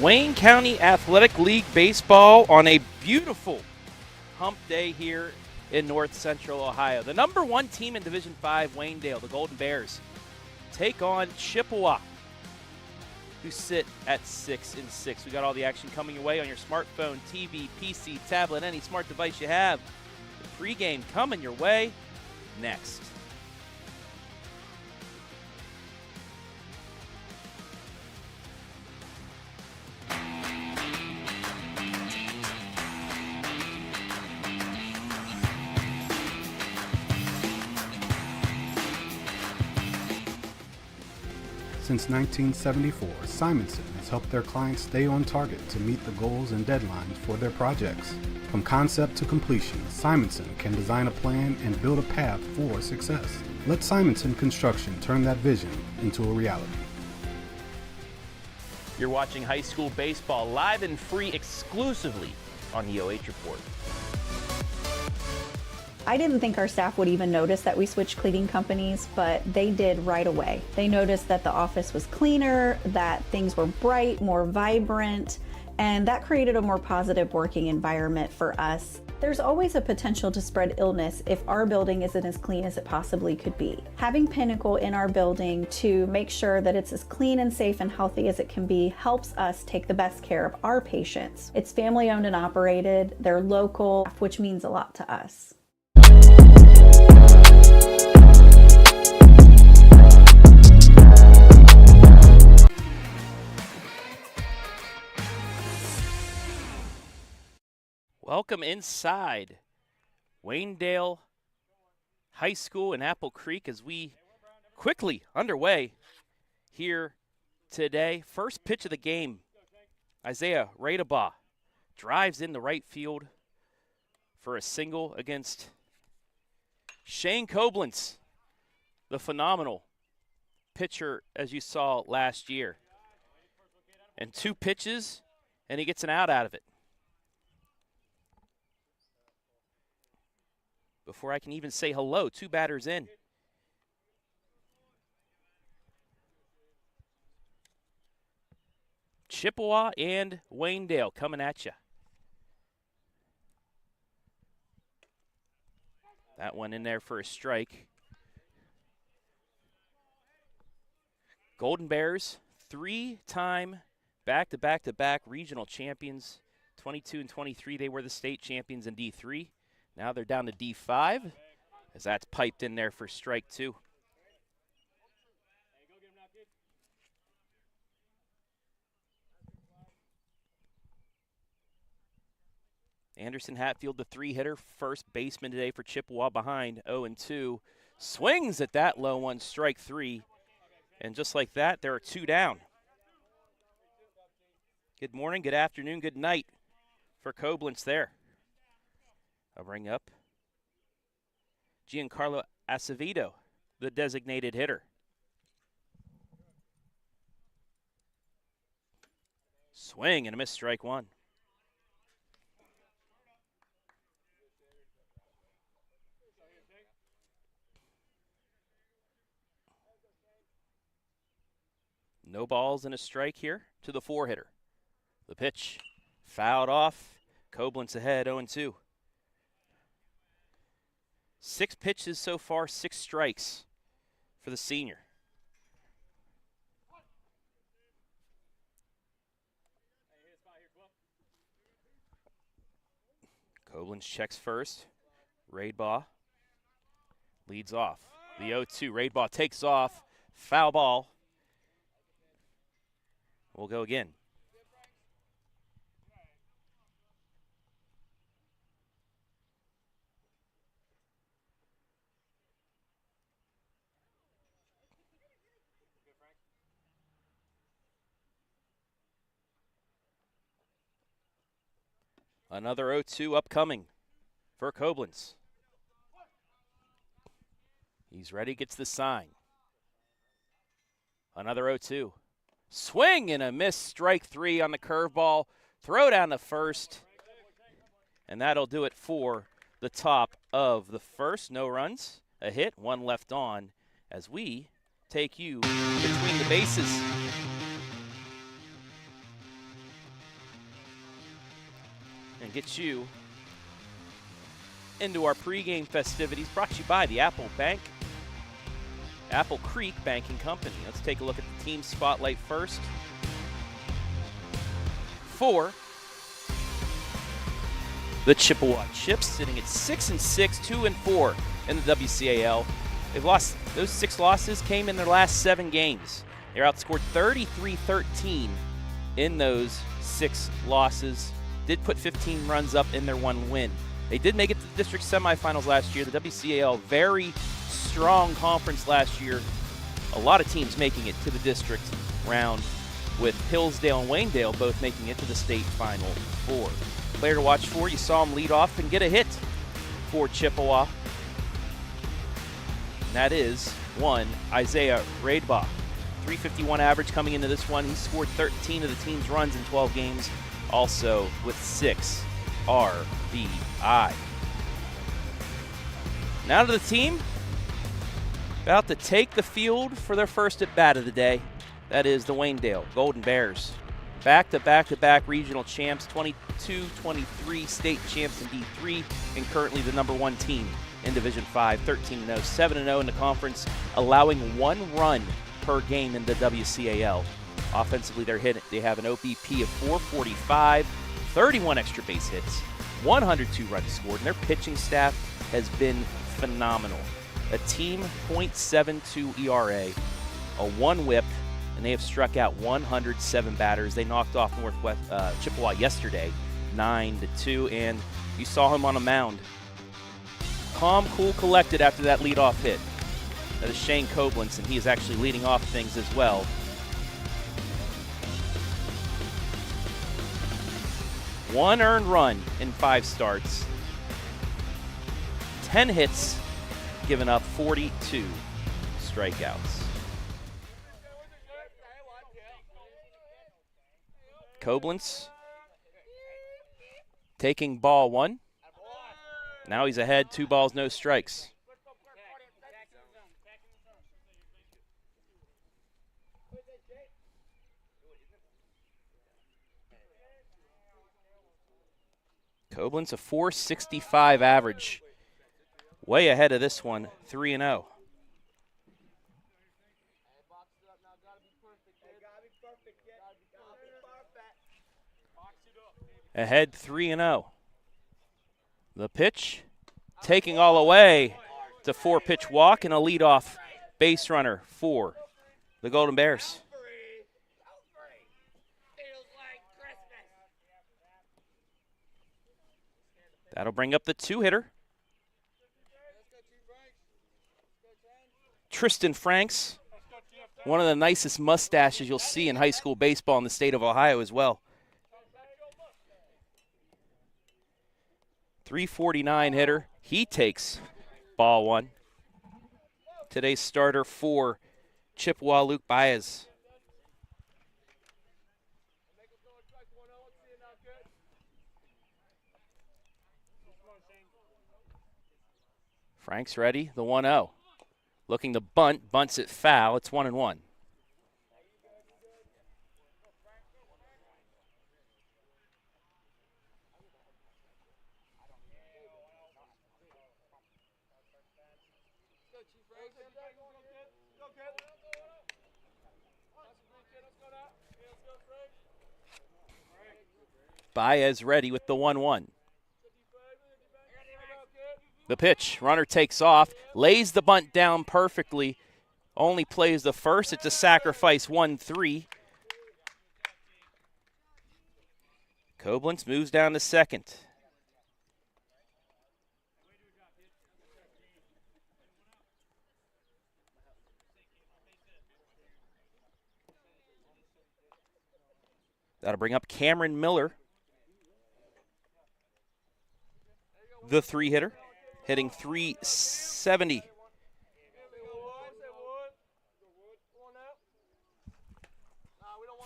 Wayne County Athletic League baseball on a beautiful hump day here in north central Ohio. The number one team in Division 5, Waynedale, the Golden Bears, take on Chippewa, who sit at 6-6. We got all the action coming your way on your smartphone, TV, PC, tablet, any smart device you have. The pregame coming your way next. Since 1974, Simonson has helped their clients stay on target to meet the goals and deadlines for their projects. From concept to completion, Simonson can design a plan and build a path for success. Let Simonson Construction turn that vision into a reality. You're watching high school baseball live and free exclusively on the OH Report. I didn't think our staff would even notice that we switched cleaning companies, but they did right away. They noticed that the office was cleaner, that things were bright, more vibrant, and that created a more positive working environment for us. There's always a potential to spread illness if our building isn't as clean as it possibly could be. Having Pinnacle in our building to make sure that it's as clean and safe and healthy as it can be helps us take the best care of our patients. It's family owned and operated, they're local, which means a lot to us. Welcome inside Waynedale High School in Apple Creek as we quickly underway here today. First pitch of the game, Isaiah Radebaugh drives in the right field for a single against Shane Coblentz, the phenomenal pitcher as you saw last year. And 2 pitches, and he gets an out of it. Before I can even say hello, 2 batters in. Chippewa and Waynedale coming at you. That one in there for a strike. Golden Bears, 3-time back-to-back-to-back regional champions. 22 and 23, they were the state champions in D3. Now they're down to D5 as that's piped in there for strike 2. Anderson Hatfield, the 3-hitter, first baseman today for Chippewa behind 0-2. Swings at that low one, strike 3. And just like that, there are 2 down. Good morning, good afternoon, good night for Coblentz there. I'll bring up Giancarlo Acevedo, the designated hitter. Swing and a miss, strike 1. No balls and a strike here to the 4-hitter. The pitch fouled off. Coblentz ahead, 0-2. 6 pitches so far, 6 strikes for the senior. Coblentz checks first. Radebaugh leads off. The 0-2, Radebaugh takes off. Foul ball. We'll go again. Another 0-2 upcoming for Coblentz. He's ready, gets the sign. Another 0-2. Swing and a miss, strike 3 on the curveball. Throw down to first. And that'll do it for the top of the first. No runs, a hit, 1 left on as we take you between the bases. and get you into our pregame festivities, brought to you by the Apple Creek Banking Company. Let's take a look at the team spotlight first. For the Chippewa Chipps, sitting at 6-6, 2-4 in the WCAL. They've lost, those 6 losses came in their last 7 games. They're outscored 33-13 in those 6 losses. Did put 15 runs up in their 1 win. They did make it to the district semifinals last year. The WCAL, very strong conference last year. A lot of teams making it to the district round, with Hillsdale and Waynedale both making it to the state Final Four. Player to watch for, you saw him lead off and get a hit for Chippewa. And that is one Isaiah Radebaugh. .351 average coming into this one. He scored 13 of the team's runs in 12 games, also with 6 RBI. Now to the team about to take the field for their first at-bat of the day. That is the Waynedale Golden Bears. Back-to-back regional champs, 22-23 state champs in D3, and currently the #1 team in Division 5, 13-0, 7-0 in the conference, allowing 1 run per game in the WCAL. Offensively, they have an OBP of .445, 31 extra base hits, 102 runs scored, and their pitching staff has been phenomenal. A team .72 ERA, a 1 whip, and they have struck out 107 batters. They knocked off Chippewa yesterday, 9-2, and you saw him on a mound. Calm, cool, collected after that leadoff hit. That is Shane Coblentz, and he is actually leading off things as well. One earned run in 5 starts. 10 hits, given up 42 strikeouts. Coblentz taking ball 1. Now he's ahead, 2 balls, no strikes. Coblentz, a .465 average. Way ahead of this one, 3-0. Ahead 3-0. The pitch, taking all away. It's a 4-pitch walk and a leadoff base runner for the Golden Bears. That'll bring up the 2-hitter. Tristan Franks, one of the nicest mustaches you'll see in high school baseball in the state of Ohio as well. .349 hitter. He takes ball 1. Today's starter for Chippewa, Luke Baez. Frank's ready, the 1-0. Looking to bunt, bunts it foul. It's 1-1. Baez ready with the 1-1. The pitch, runner takes off, lays the bunt down perfectly, only plays the first. It's a sacrifice, 1-3. Coblentz moves down to second. That'll bring up Cameron Miller, the 3-hitter. Hitting .370.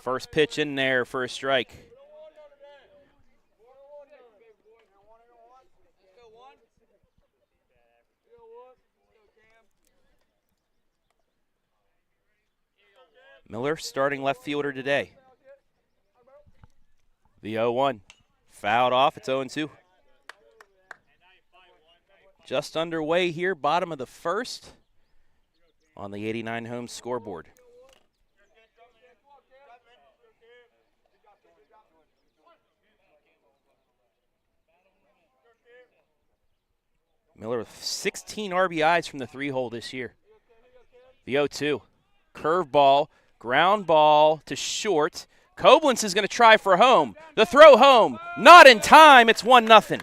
First pitch in there for a strike. Miller starting left fielder today. The 0-1. Fouled off. It's 0-2. Just underway here, bottom of the first on the 89 home scoreboard. Miller with 16 RBIs from the 3-hole this year. The 0-2. Curveball, ground ball to short. Coblentz is going to try for home. The throw home, not in time. It's 1-0.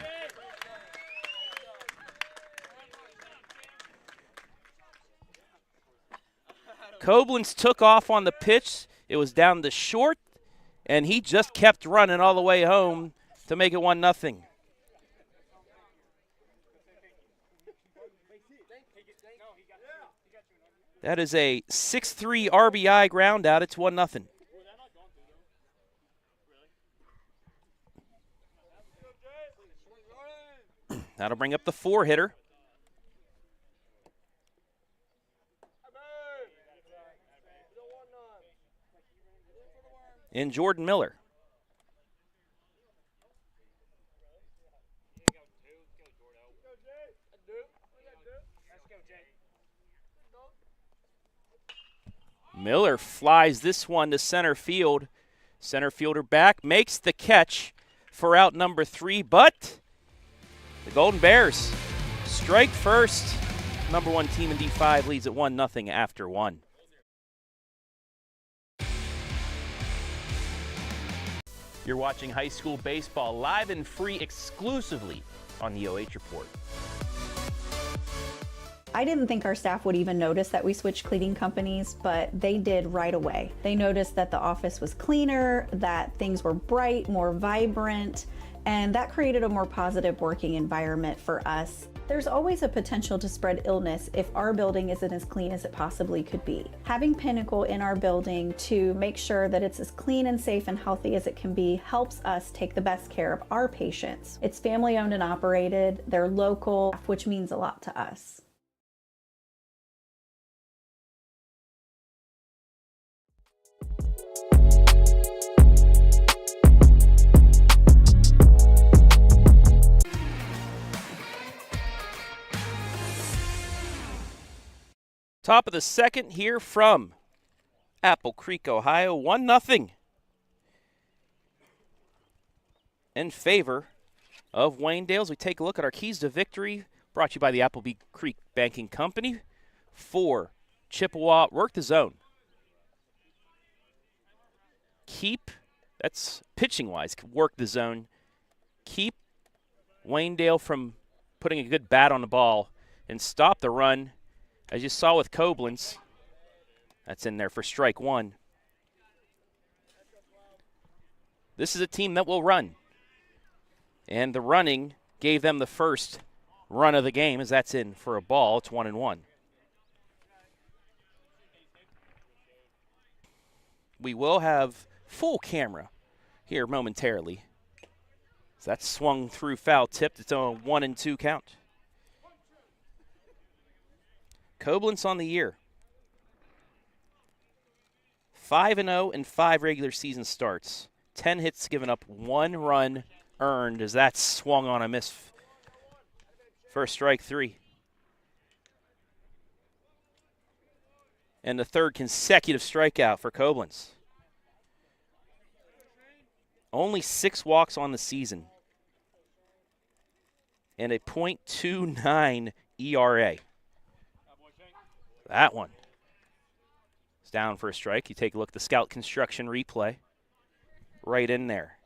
Coblentz took off on the pitch. It was down the short, and he just kept running all the way home to make it 1-0. That is a 6-3 RBI ground out. It's 1-0. That'll bring up the 4-hitter. In Jordan Miller. Miller flies this one to center field. Center fielder back, makes the catch for out number 3, but the Golden Bears strike first. Number 1 team in D5 leads at 1-0 after 1. You're watching high school baseball live and free exclusively on the OH Report. I didn't think our staff would even notice that we switched cleaning companies, but they did right away. They noticed that the office was cleaner, that things were bright, more vibrant, and that created a more positive working environment for us. There's always a potential to spread illness if our building isn't as clean as it possibly could be. Having Pinnacle in our building to make sure that it's as clean and safe and healthy as it can be helps us take the best care of our patients. It's family owned and operated, they're local, which means a lot to us. Top of the second here from Apple Creek, Ohio, 1-0 in favor of Waynedale. As we take a look at our keys to victory, brought to you by the Apple Creek Banking Company. For Chippewa, work the zone. Keep, that's pitching-wise, work the zone. Keep Waynedale from putting a good bat on the ball and stop the run. As you saw with Coblentz, that's in there for strike 1. This is a team that will run. And the running gave them the first run of the game as that's in for a ball. It's 1-1. We will have full camera here momentarily. So that's swung through foul tipped. It's on a 1-2 count. Coblentz on the year. 5-0 in 5 regular season starts. 10 hits given up, 1 run earned as that swung on a miss for strike 3. And the 3rd consecutive strikeout for Coblentz. Only 6 walks on the season. And a .29 ERA. That one is down for a strike. You take a look at the Scout Construction replay. Right in there.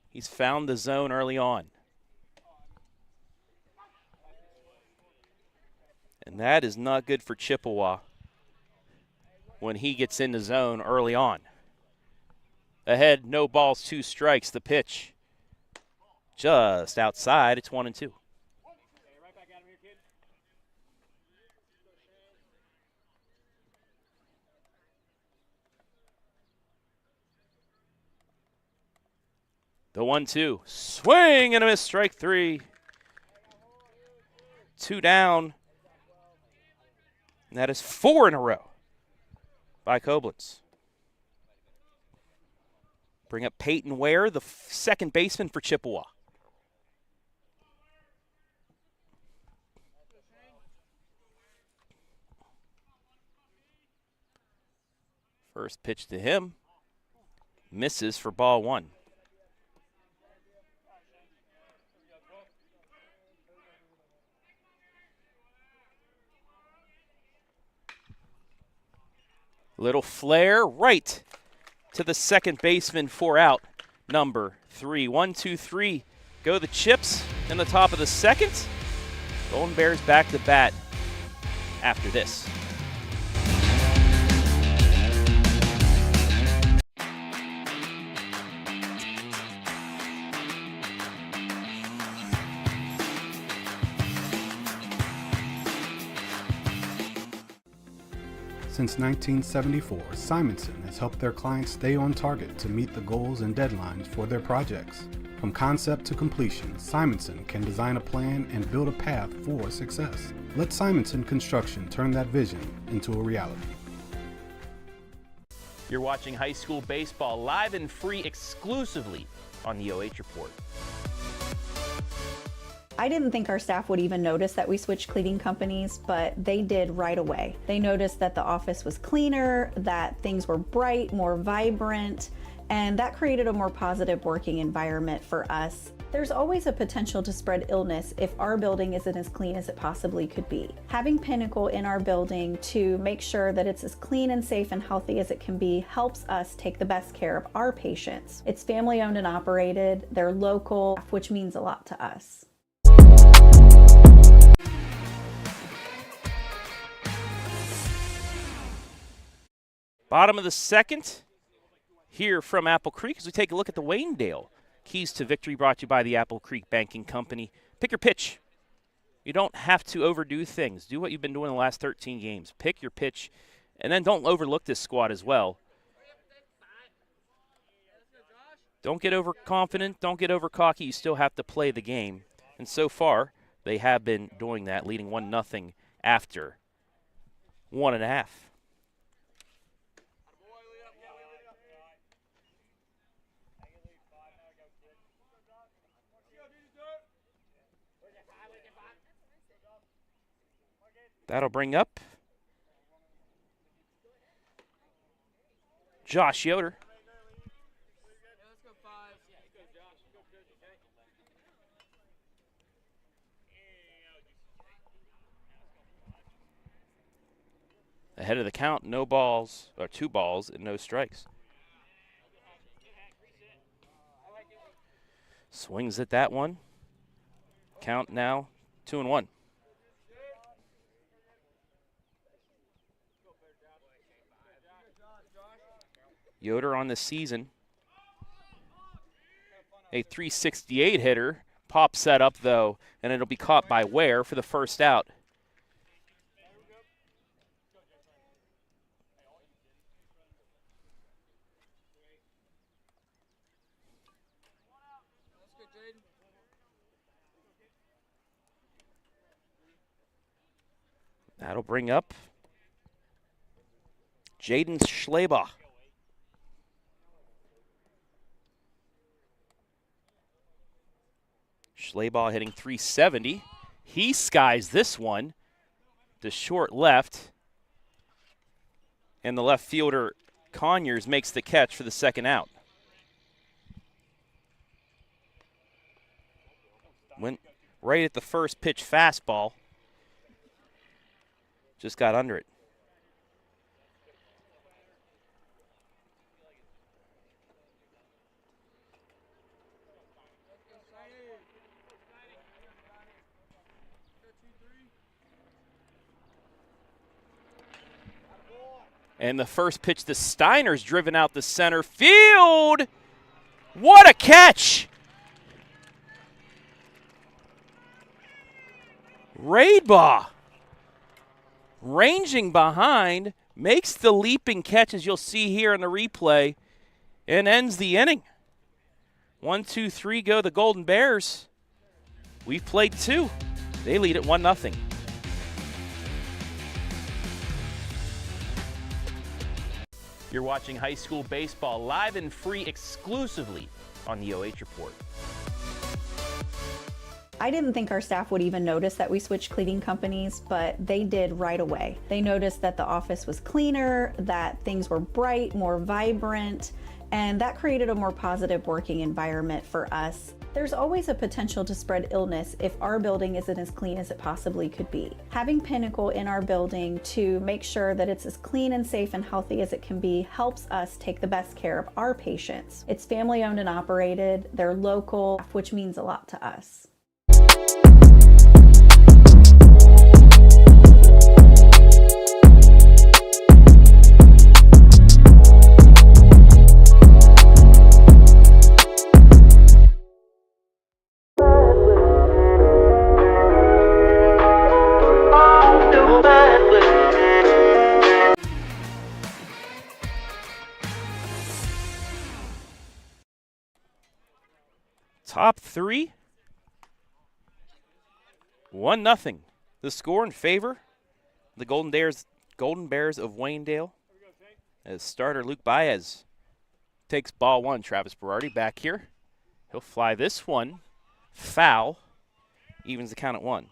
He's found the zone early on. And that is not good for Chippewa when he gets in the zone early on. Ahead, no balls, 2 strikes. The pitch just outside. It's 1-2. The 1-2. Swing and a miss, strike 3. 2 down. And that is 4 in a row by Coblentz. Bring up Peyton Ware, the second baseman for Chippewa. First pitch to him. Misses for ball one. Little flare right to the second baseman for out, number 3. 1-2-3. Go the Chips in the top of the second. Golden Bears back to bat after this. Since 1974, Simonson has helped their clients stay on target to meet the goals and deadlines for their projects. From concept to completion, Simonson can design a plan and build a path for success. Let Simonson Construction turn that vision into a reality. You're watching high school baseball live and free exclusively on the OH Report. I didn't think our staff would even notice that we switched cleaning companies, but they did right away. They noticed that the office was cleaner, that things were bright, more vibrant, and that created a more positive working environment for us. There's always a potential to spread illness if our building isn't as clean as it possibly could be. Having Pinnacle in our building to make sure that it's as clean and safe and healthy as it can be helps us take the best care of our patients. It's family owned and operated, they're local, which means a lot to us. Bottom of the second here from Apple Creek as we take a look at the Waynedale Keys to Victory, brought to you by the Apple Creek Banking Company. Pick your pitch. You don't have to overdo things. Do what you've been doing the last 13 games. Pick your pitch, and then don't overlook this squad as well. Don't get overconfident. Don't get over cocky. You still have to play the game. And so far, they have been doing that, leading 1-0 after 1.5. That'll bring up Josh Yoder. Ahead of the count, no balls, or 2 balls and no strikes. Swings at that one. Count now 2-1. Yoder on the season, a .368 hitter. Pops that up, though, and it'll be caught by Ware for the first out. That'll bring up Jaden Radebaugh. Radebaugh hitting .370. He skies this one to short left. And the left fielder, Conyers, makes the catch for the second out. Went right at the first pitch fastball. Just got under it. And the first pitch to Steiner's driven out the center field. What a catch! Radebaugh, ranging behind, makes the leaping catch, as you'll see here in the replay, and ends the inning. 1-2-3 go the Golden Bears. We've played 2. They lead at 1-0. You're watching high school baseball live and free exclusively on the OH Report. I didn't think our staff would even notice that we switched cleaning companies, but they did right away. They noticed that the office was cleaner, that things were bright, more vibrant, and that created a more positive working environment for us. There's always a potential to spread illness if our building isn't as clean as it possibly could be. Having Pinnacle in our building to make sure that it's as clean and safe and healthy as it can be helps us take the best care of our patients. It's family owned and operated, they're local, which means a lot to us. Top three. 1-0. The score in favor of the Golden Bears of Waynedale. As starter Luke Baez takes ball one. Travis Berardi back here. He'll fly this one. Foul. Evens the count at 1.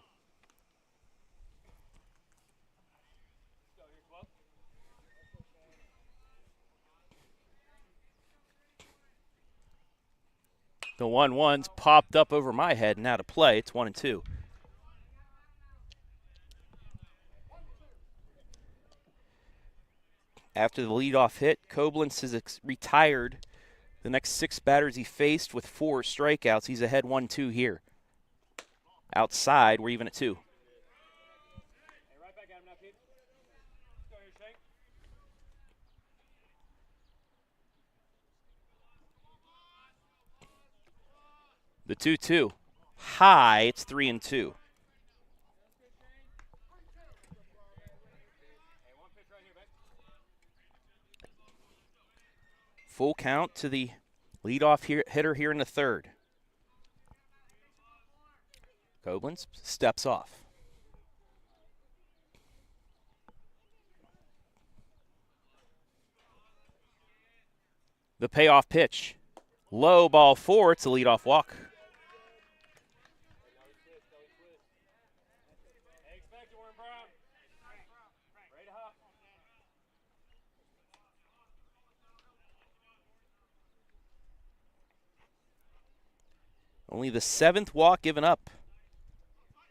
The 1-1's popped up over my head and out of play. It's 1-2. After the leadoff hit, Coblentz has retired the next 6 batters he faced with 4 strikeouts. He's ahead 1-2 here. Outside, we're even at 2. The 2-2. High, it's 3-2. Full count to the leadoff hitter here in the third. Coblentz steps off. The payoff pitch. Low ball 4, it's a leadoff walk. Only the 7th walk given up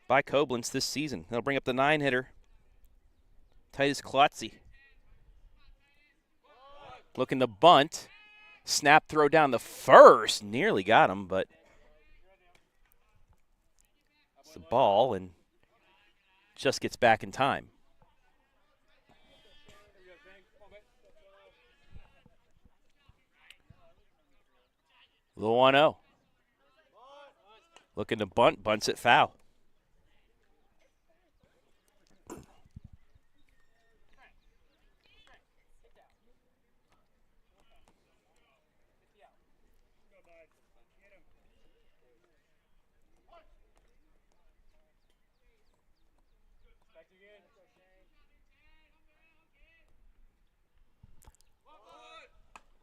by Coblentz this season. They'll bring up the 9-hitter, Titus Klotzy. Looking to bunt. Snap throw down the first. Nearly got him, but it's the ball and just gets back in time. The 1-0. Looking to bunt, bunts it foul.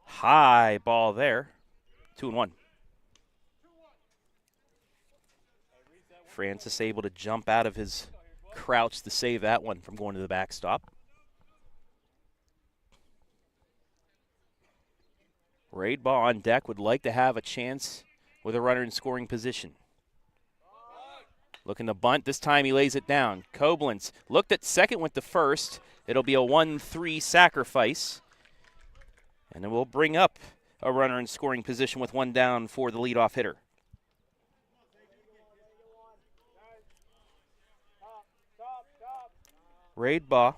High ball there. 2-1. Francis able to jump out of his crouch to save that one from going to the backstop. Radebaugh on deck would like to have a chance with a runner in scoring position. Looking to bunt. This time he lays it down. Coblentz looked at second, went to first. It'll be a 1-3 sacrifice. And it will bring up a runner in scoring position with one down for the leadoff hitter. Radebaugh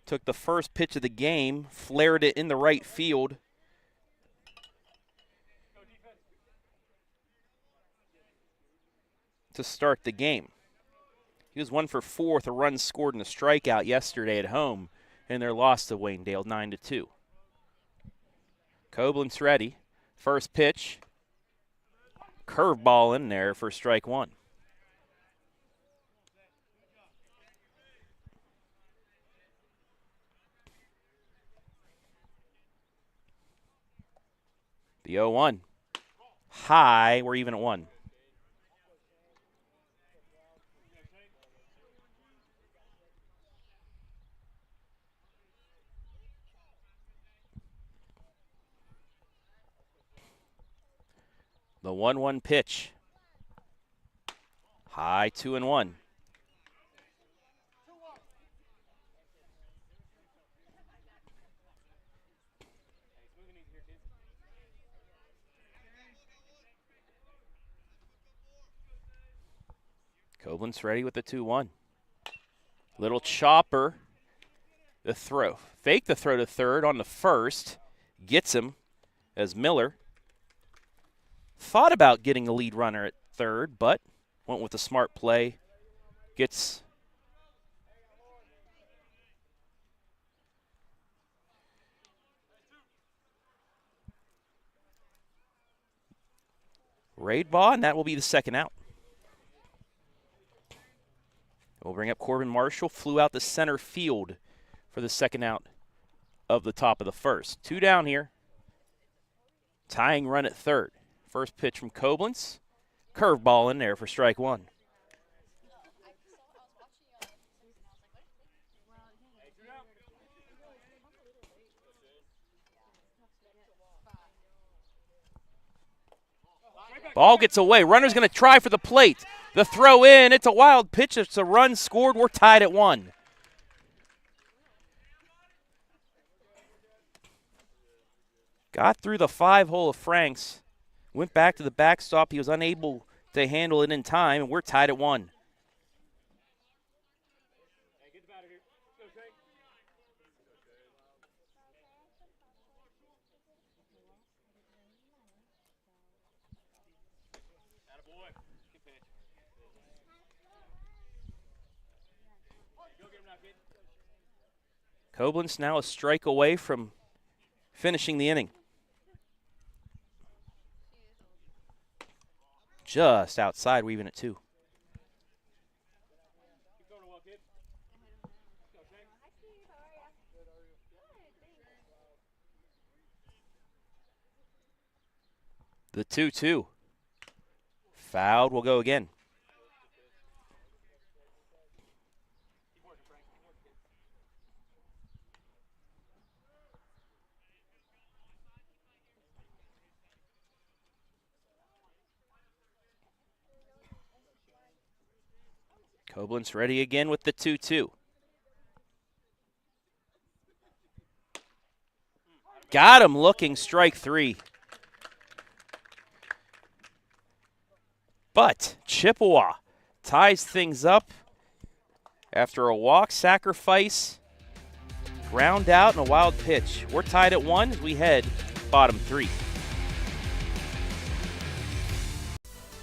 took the first pitch of the game, flared it in the right field. To start the game. He was 1 for 4 with a run scored and a strikeout yesterday at home in their loss to Waynedale 9-2. Coblentz ready. First pitch. Curveball in there for strike 1. The 0-1. High, we're even at 1. The 1-1 pitch. High, 2-1. Coblentz ready with the 2-1. Little chopper. The throw. Fake the throw to third on the first. Gets him as Miller thought about getting a lead runner at third, but went with a smart play. Gets Radebaugh, and that will be the second out. We'll bring up Corbin Marshall. Flew out to center field for the second out of the top of the first. 2 down here. Tying run at third. First pitch from Coblentz. Curveball in there for strike 1. Ball gets away. Runner's going to try for the plate. The throw in. It's a wild pitch. It's a run scored. We're tied at 1. Got through the 5-hole of Franks. Went back to the backstop. He was unable to handle it in time, and we're tied at 1. Coblentz now a strike away from finishing the inning. Just outside, we're even at 2. The 2-2. Fouled, will go again. Coblentz ready again with the 2-2. Got him looking, strike 3. But Chippewa ties things up after a walk, sacrifice, ground out, and a wild pitch. We're tied at 1 as we head bottom 3.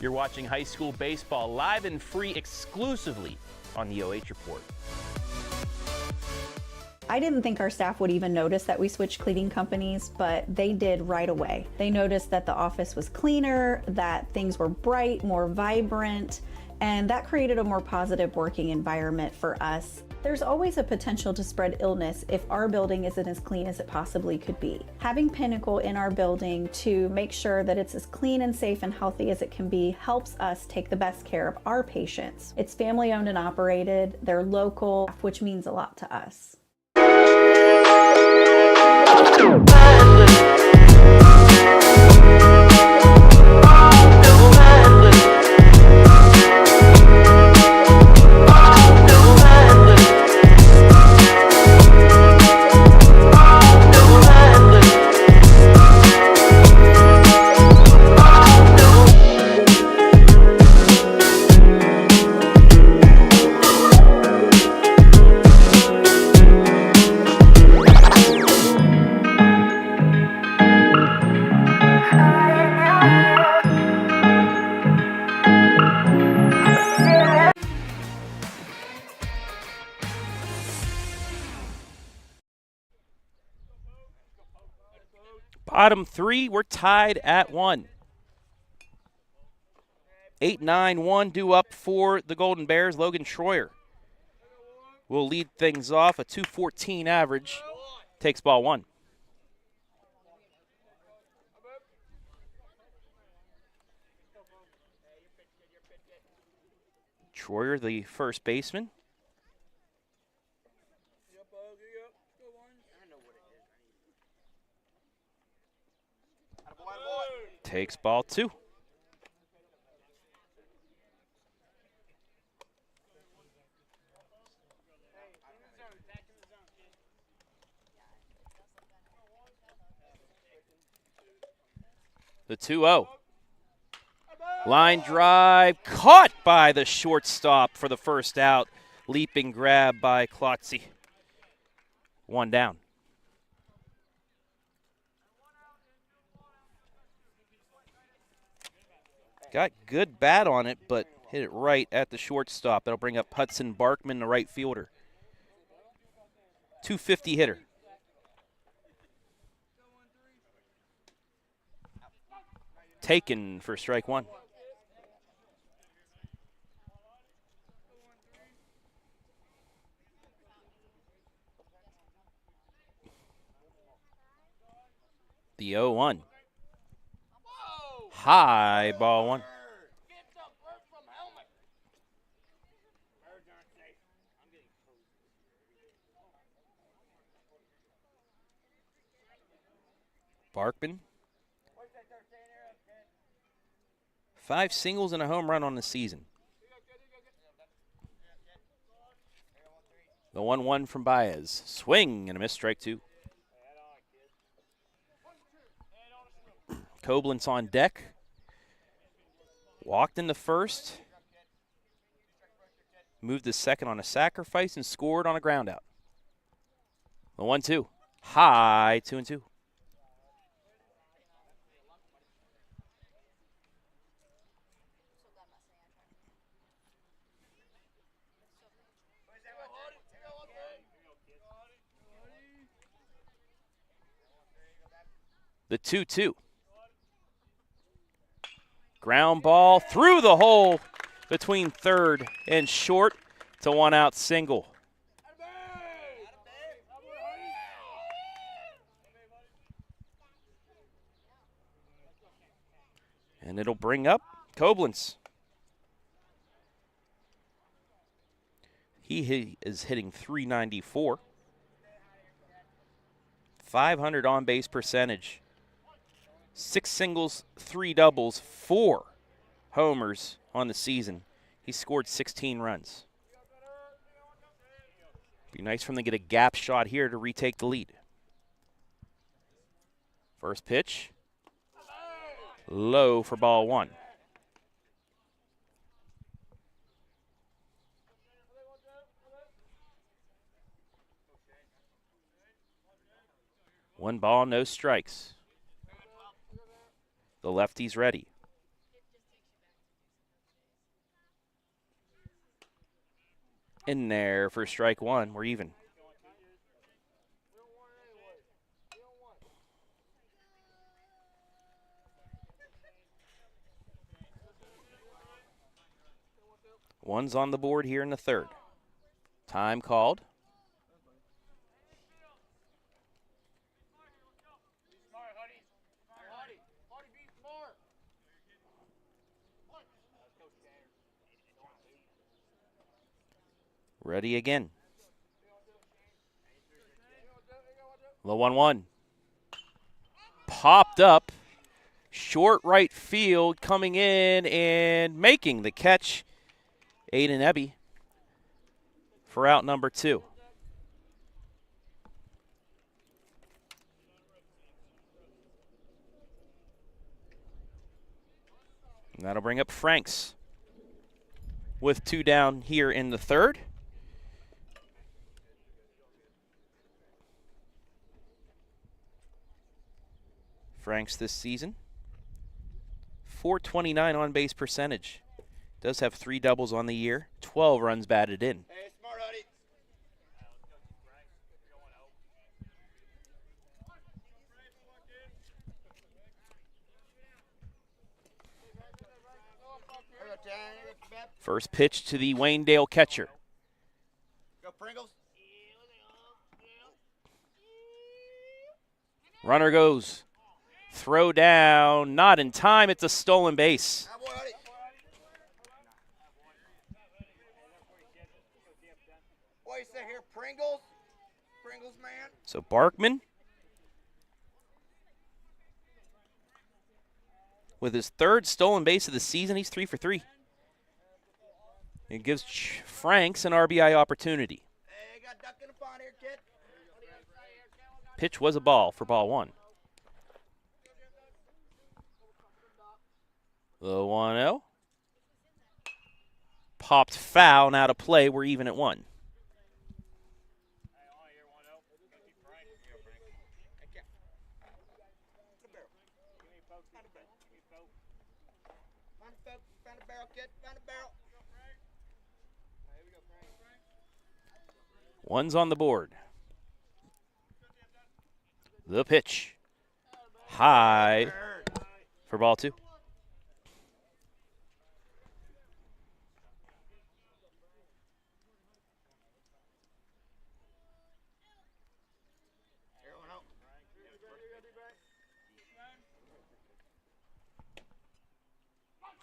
You're watching high school baseball live and free exclusively on the OH Report. I didn't think our staff would even notice that we switched cleaning companies, but they did right away. They noticed that the office was cleaner, that things were bright, more vibrant, and that created a more positive working environment for us. There's always a potential to spread illness if our building isn't as clean as it possibly could be. Having Pinnacle in our building to make sure that it's as clean and safe and healthy as it can be helps us take the best care of our patients. It's family owned and operated, they're local, which means a lot to us. Bottom 3, we're tied at 1. 8-9-1 due up for the Golden Bears. Logan Troyer will lead things off. A .214 average. Takes ball 1. Troyer, the first baseman. Takes ball 2. The 2-0. Line drive caught by the shortstop for the first out. Leaping grab by Klotzy. 1 down. Got good bat on it, but hit it right at the shortstop. That'll bring up Hudson Barkman, the right fielder. 250 hitter. Taken for strike 1. The 0-1. High ball 1. Barkman. 5 singles and a home run on the season. The 1-1 from Baez. Swing and a miss, strike 2. Coblentz on deck. Walked in the first. Moved to second on a sacrifice and scored on a ground out. The 1-2. High, 2-2. The 2-2. Ground ball through the hole between third and short to 1 out single. And it'll bring up Coblentz. He is hitting .394. 500 on base percentage. 6 singles, 3 doubles, 4 homers on the season. He scored 16 runs. Be nice for him to get a gap shot here to retake the lead. First pitch. Low for ball 1. One ball, no strikes. The lefty's ready. In there for strike 1. We're even. One's on the board here in the third. Time called. Ready again. The 1-1. Popped up. Short right field coming in and making the catch. Aiden Ebby for out number 2. And that'll bring up Franks with 2 down here in the third. Franks this season, .429 on base percentage. Does have 3 doubles on the year, 12 runs batted in. Hey, smart, Huddy. First pitch to the Waynedale catcher. Go Pringles. Runner goes. Throw down, not in time. It's a stolen base. So Barkman, with his third stolen base of the season, he's 3 for 3. It gives Franks an RBI opportunity. Hey, got duck in the pond here, kid. Pitch was a ball for ball 1. The 1-0. Popped foul, now to play. We're even at 1. Find a barrel, kid. Find a barrel. One's on the board. The pitch. High for ball 2.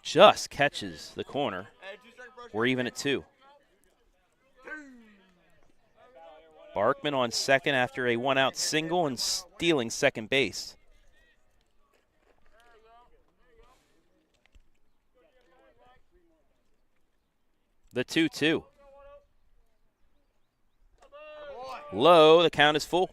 Just catches the corner. We're even at 2. Barkman on second after a 1-out single and stealing second base. The 2-2. Low, the count is full.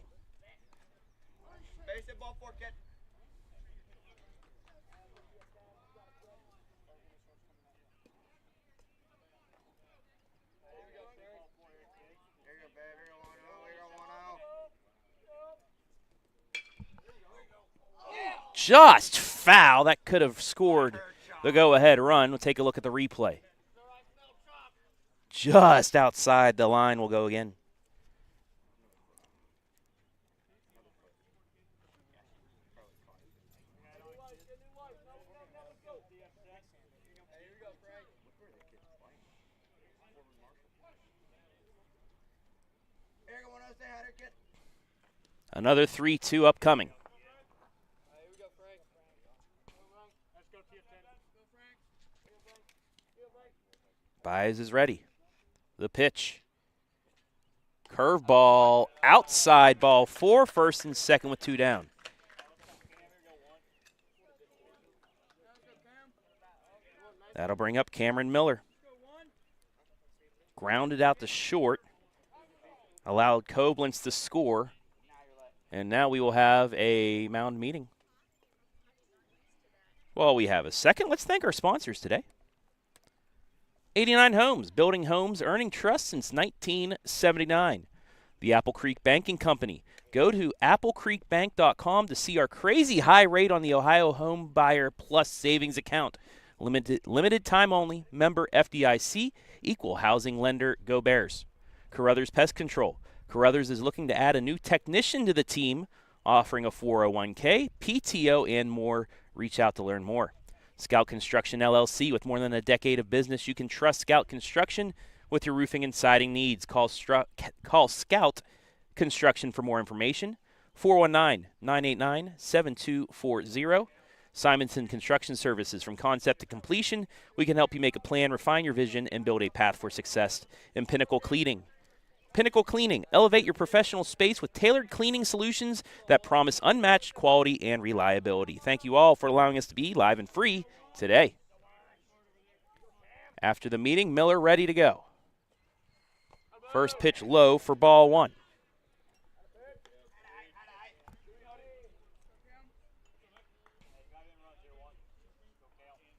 Just foul. That could have scored the go-ahead run. We'll take a look at the replay. Just outside the line. We'll go again. Another 3-2 upcoming. Baez is ready. The pitch. Curveball, outside ball 4, first and second with 2 down. That'll bring up Cameron Miller. Grounded out to short. Allowed Coblentz to score. And now we will have a mound meeting. Well, we have a second. Let's thank our sponsors today. 89 Homes, building homes, earning trust since 1979. The Apple Creek Banking Company. Go to applecreekbank.com to see our crazy high rate on the Ohio Home Buyer Plus Savings Account. Limited time only, member FDIC, equal housing lender, go Bears. Carothers Pest Control. Carothers is looking to add a new technician to the team, offering a 401k, PTO, and more. Reach out to learn more. Scout Construction LLC, with more than a decade of business, you can trust Scout Construction with your roofing and siding needs. Call Scout Construction for more information. 419-989-7240. Simonson Construction Services, from concept to completion. We can help you make a plan, refine your vision, and build a path for success. And Pinnacle Cleaning. Pinnacle Cleaning. Elevate your professional space with tailored cleaning solutions that promise unmatched quality and reliability. Thank you all for allowing us to be live and free today. After the meeting, Miller ready to go. First pitch low for ball 1.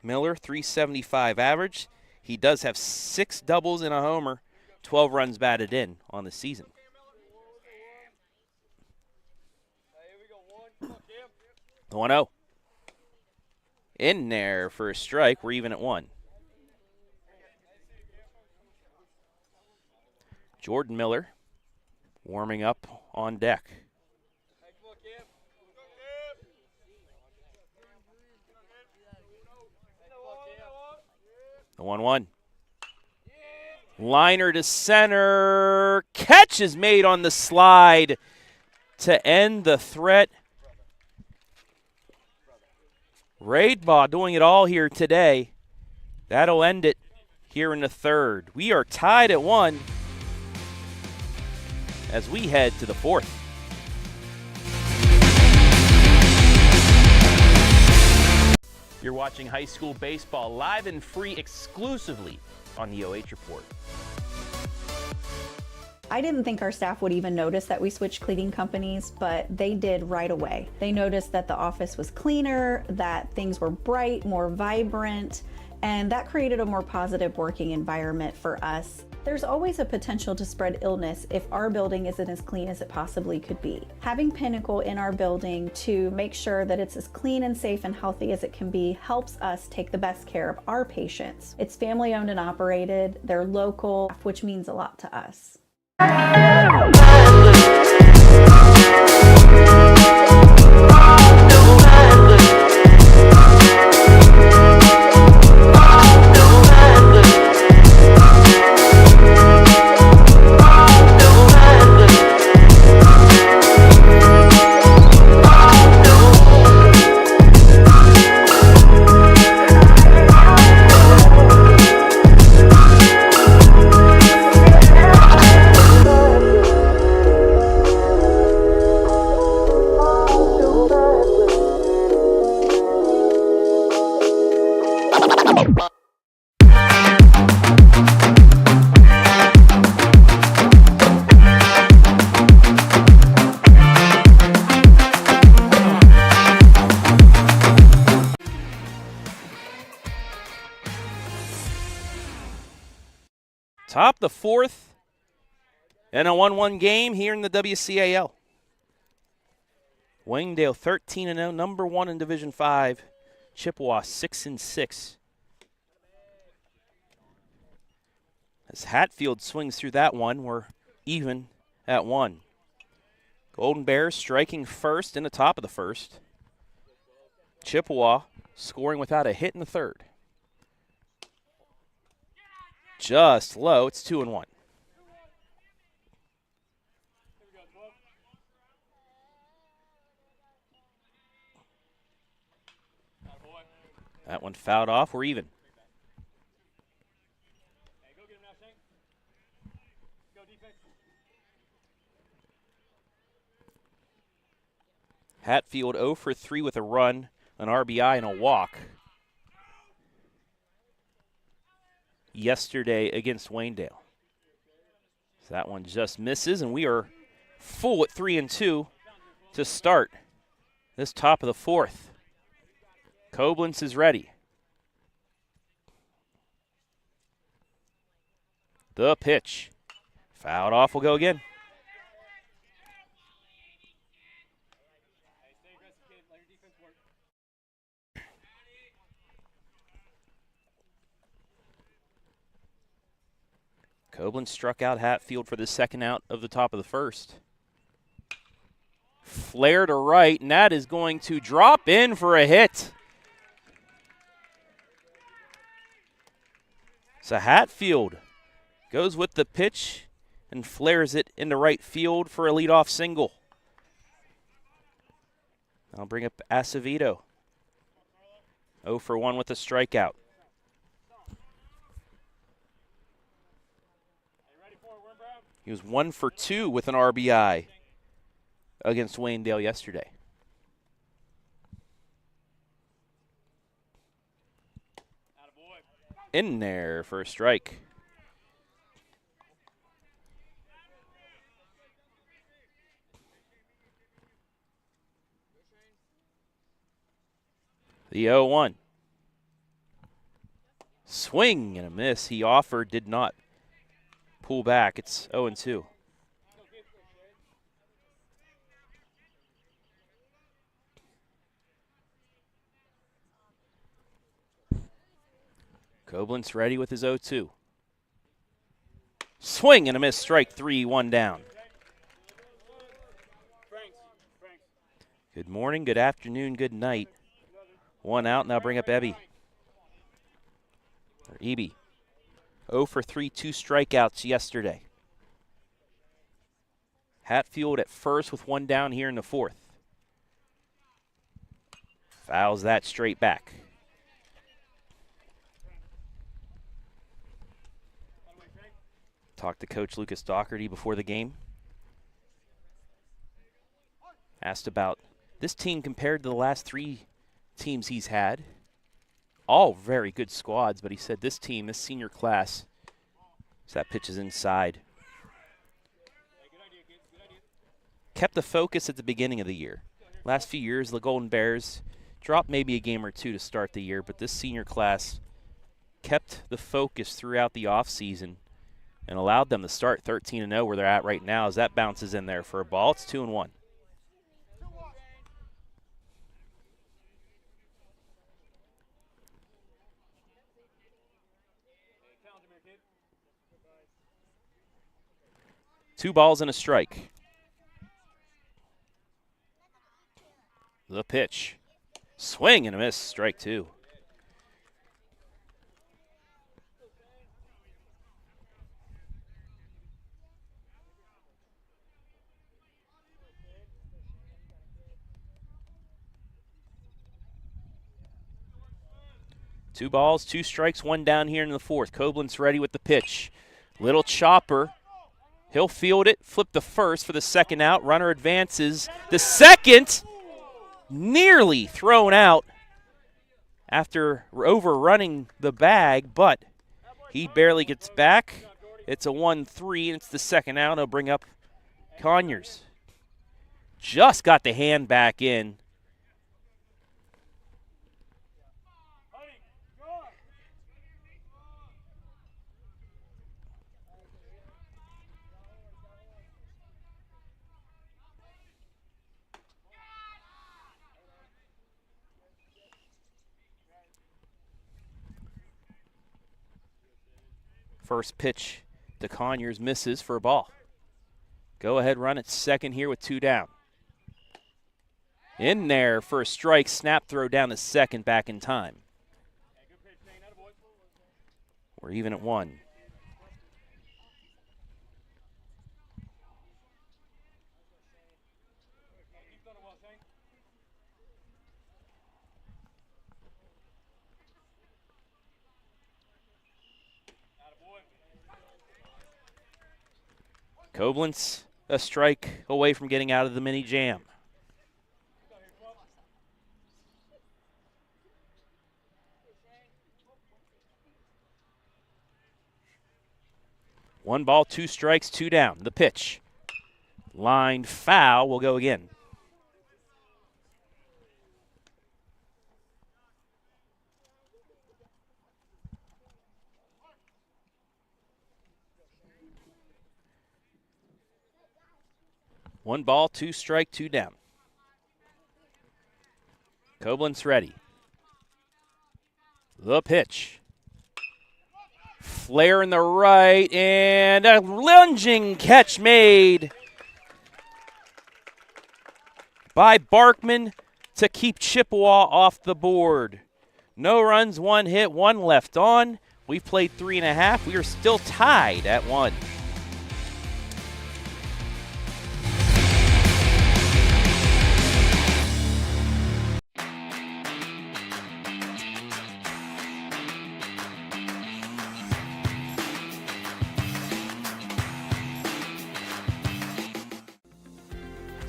Miller, 375 average. He does have 6 doubles and a homer. 12 runs batted in on the season. The 1-0. In there for a strike. We're even at 1. Jordan Miller warming up on deck. The 1-1. Liner to center. Catch is made on the slide to end the threat. Radebaugh doing it all here today. That'll end it here in the third. We are tied at 1 as we head to the fourth. You're watching high school baseball live and free exclusively on the OH Report. I didn't think our staff would even notice that we switched cleaning companies, but they did right away. They noticed that the office was cleaner, that things were bright, more vibrant, and that created a more positive working environment for us. There's always a potential to spread illness if our building isn't as clean as it possibly could be. Having Pinnacle in our building to make sure that it's as clean and safe and healthy as it can be helps us take the best care of our patients. It's family owned and operated, they're local, which means a lot to us. Top the fourth and a 1-1 game here in the WCAL. Waynedale 13-0, number 1 in Division 5. Chippewa 6-6. As Hatfield swings through that one, we're even at 1. Golden Bears striking first in the top of the first. Chippewa scoring without a hit in the third. Just low, it's 2-1. That one fouled off, we're even. Hatfield 0 for 3 with a run, an RBI, and a walk yesterday against Waynedale. So that one just misses, and we are full at 3-2 to start this top of the fourth. Coblentz is ready. The pitch. Fouled off, will go again. Coblentz struck out Hatfield for the second out of the top of the first. Flare to right, and that is going to drop in for a hit. So Hatfield goes with the pitch and flares it into right field for a leadoff single. I'll bring up Acevedo. 0 for 1 with a strikeout. He was 1 for 2 with an RBI against Waynedale yesterday. In there for a strike. The 0-1. Swing and a miss. He offered, did not pull back. It's 0-2. Coblentz ready with his 0-2. Swing and a miss. Strike 3, 1 down. Good morning, good afternoon, good night. 1 out, now bring up Eby. 0 for 3, 2 strikeouts yesterday. Hatfield at first with 1 down here in the fourth. Fouls that straight back. Talked to Coach Lucas Doherty before the game. Asked about this team compared to the last 3 teams he's had. all very good squads, but he said this team, this senior class, so that pitch is inside. Kept the focus at the beginning of the year. Last few years, the Golden Bears dropped maybe a game or two to start the year, but this senior class kept the focus throughout the offseason and allowed them to start 13-0 where they're at right now as that bounces in there for a ball. It's 2-1. Two balls and a strike. The pitch. Swing and a miss. Strike two. Two balls, two strikes, one down here in the fourth. Coblentz ready with the pitch. Little chopper. He'll field it, flip the first for the second out. Runner advances. The second, nearly thrown out after overrunning the bag, but he barely gets back. It's a 1-3, and it's the second out. He'll bring up Conyers. Just got the hand back in. First pitch to Conyers misses for a ball. Go ahead run at second here with two down. In there for a strike, snap throw down to second, back in time. We're even at one. Coblentz, a strike away from getting out of the mini jam. One ball, two strikes, two down. The pitch. Lined foul, will go again. One ball, two strike, two down. Coblentz ready. The pitch. Flare in the right, and a lunging catch made by Barkman to keep Chippewa off the board. No runs, one hit, one left on. We've played 3.5. We are still tied at 1.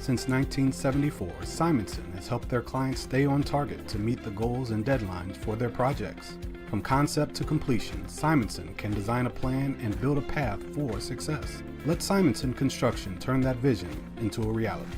Since 1974, Simonson has helped their clients stay on target to meet the goals and deadlines for their projects. From concept to completion, Simonson can design a plan and build a path for success. Let Simonson Construction turn that vision into a reality.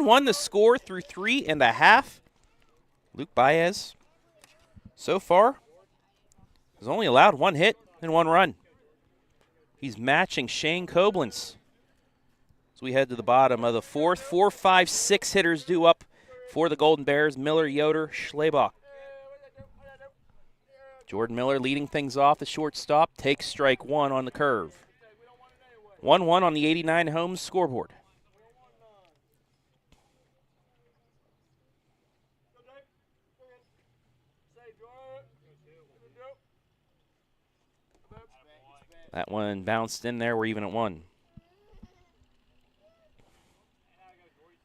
Won the score through 3.5. Luke Baez, so far, has only allowed 1 hit and 1 run. He's matching Shane Coblentz. As we head to the bottom of the 4th, 4, 5, 6 hitters due up for the Golden Bears: Miller, Yoder, Schlebach. Jordan Miller leading things off, the shortstop, takes strike 1 on the curve. 1-1 on the 89 Homes scoreboard. That one bounced in there. We're even at 1.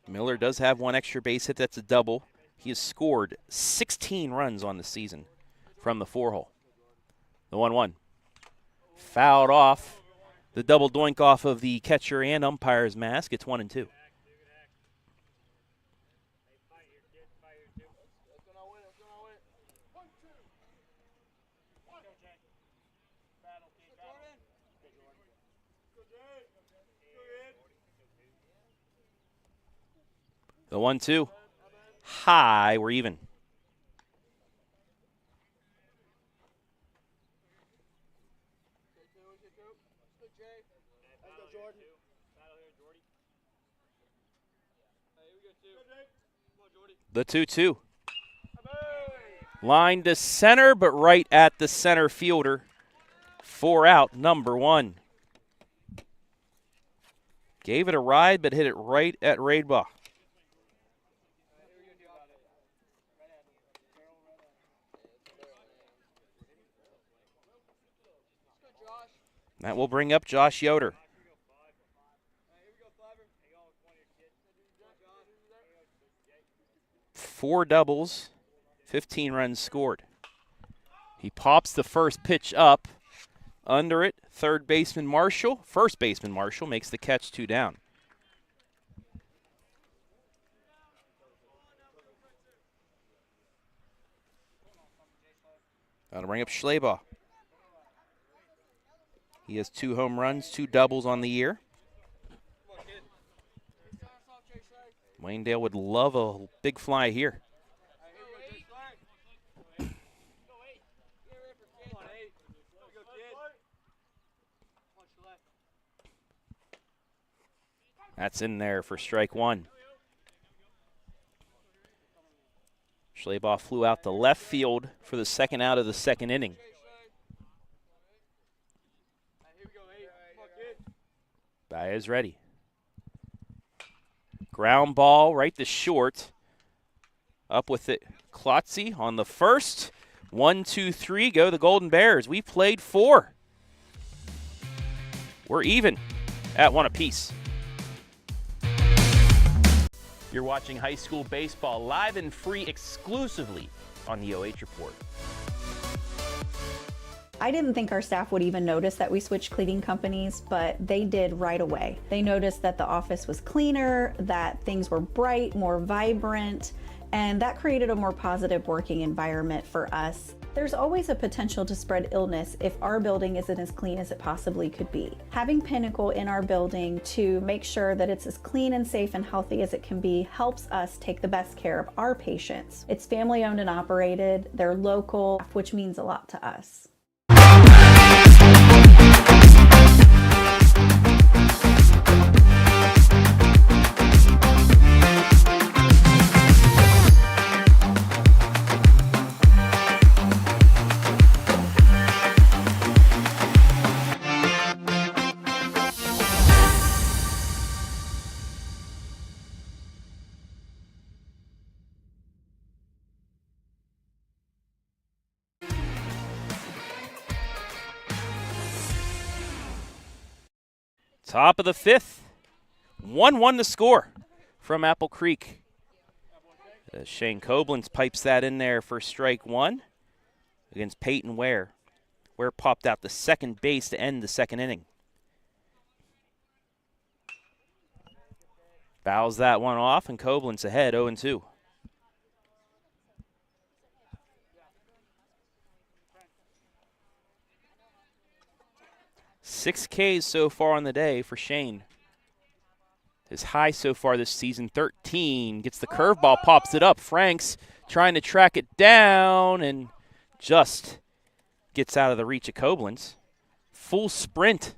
Miller does have 1 extra base hit. That's a double. He has scored 16 runs on the season from the 4-hole. The 1-1. Fouled off. The double doink off of the catcher and umpire's mask. It's 1-2. The 1-2. High. We're even. The 2-2. Line to center, but right at the center fielder. 4 out, number 1. Gave it a ride, but hit it right at Radebaugh. That will bring up Josh Yoder. Four doubles, 15 runs scored. He pops the first pitch up. Under it, first baseman Marshall makes the catch, 2 down. That'll bring up Schlebach. He has 2 home runs, 2 doubles on the year. Waynedale would love a big fly here. That's in there for strike 1. Schlebach flew out to left field for the second out of the second inning. Baez ready. Ground ball right to short. Up with it, Klotze on the first. 1, 2, 3, go the Golden Bears. We played 4. We're even at 1 apiece. You're watching high school baseball live and free exclusively on the OH Report. I didn't think our staff would even notice that we switched cleaning companies, but they did right away. They noticed that the office was cleaner, that things were bright, more vibrant, and that created a more positive working environment for us. There's always a potential to spread illness if our building isn't as clean as it possibly could be. Having Pinnacle in our building to make sure that it's as clean and safe and healthy as it can be helps us take the best care of our patients. It's family owned and operated, they're local, which means a lot to us. Top of the 5th, 1-1 the score from Apple Creek. Shane Coblentz pipes that in there for strike 1 against Peyton Ware. Ware popped out the second base to end the second inning. Fouls that one off, and Coblentz ahead 0-2. Six Ks so far on the day for Shane. His high so far this season, 13. Gets the curveball, pops it up. Franks trying to track it down and just gets out of the reach of Coblentz. Full sprint.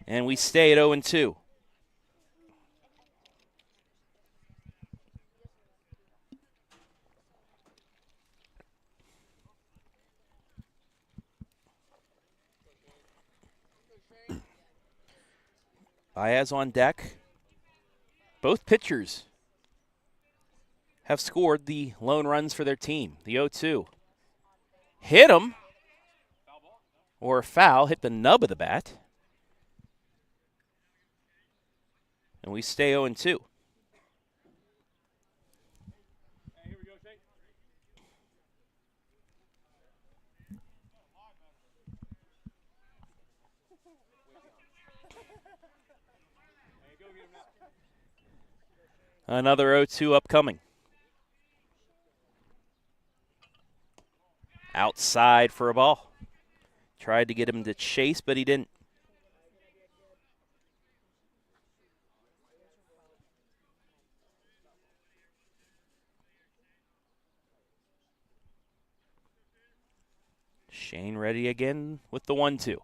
And we stay at 0-2. Baez on deck. Both pitchers have scored the lone runs for their team. The 0-2. Hit him, or foul, hit the nub of the bat. And we stay 0-2. Another 0-2 upcoming. Outside for a ball. Tried to get him to chase, but he didn't. Shane ready again with the 1-2.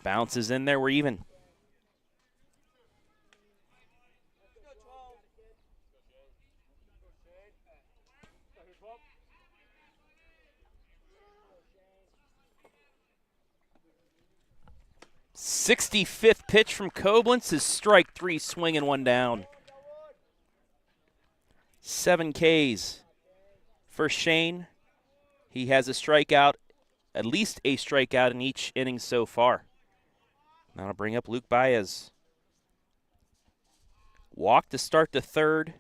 Bounces in there, we're even. '65th pitch from Coblentz is strike 3, swinging 1 down. 7 Ks for Shane. He has a strikeout, at least a strikeout in each inning so far. Now to bring up Luke Baez. Walked to start the third,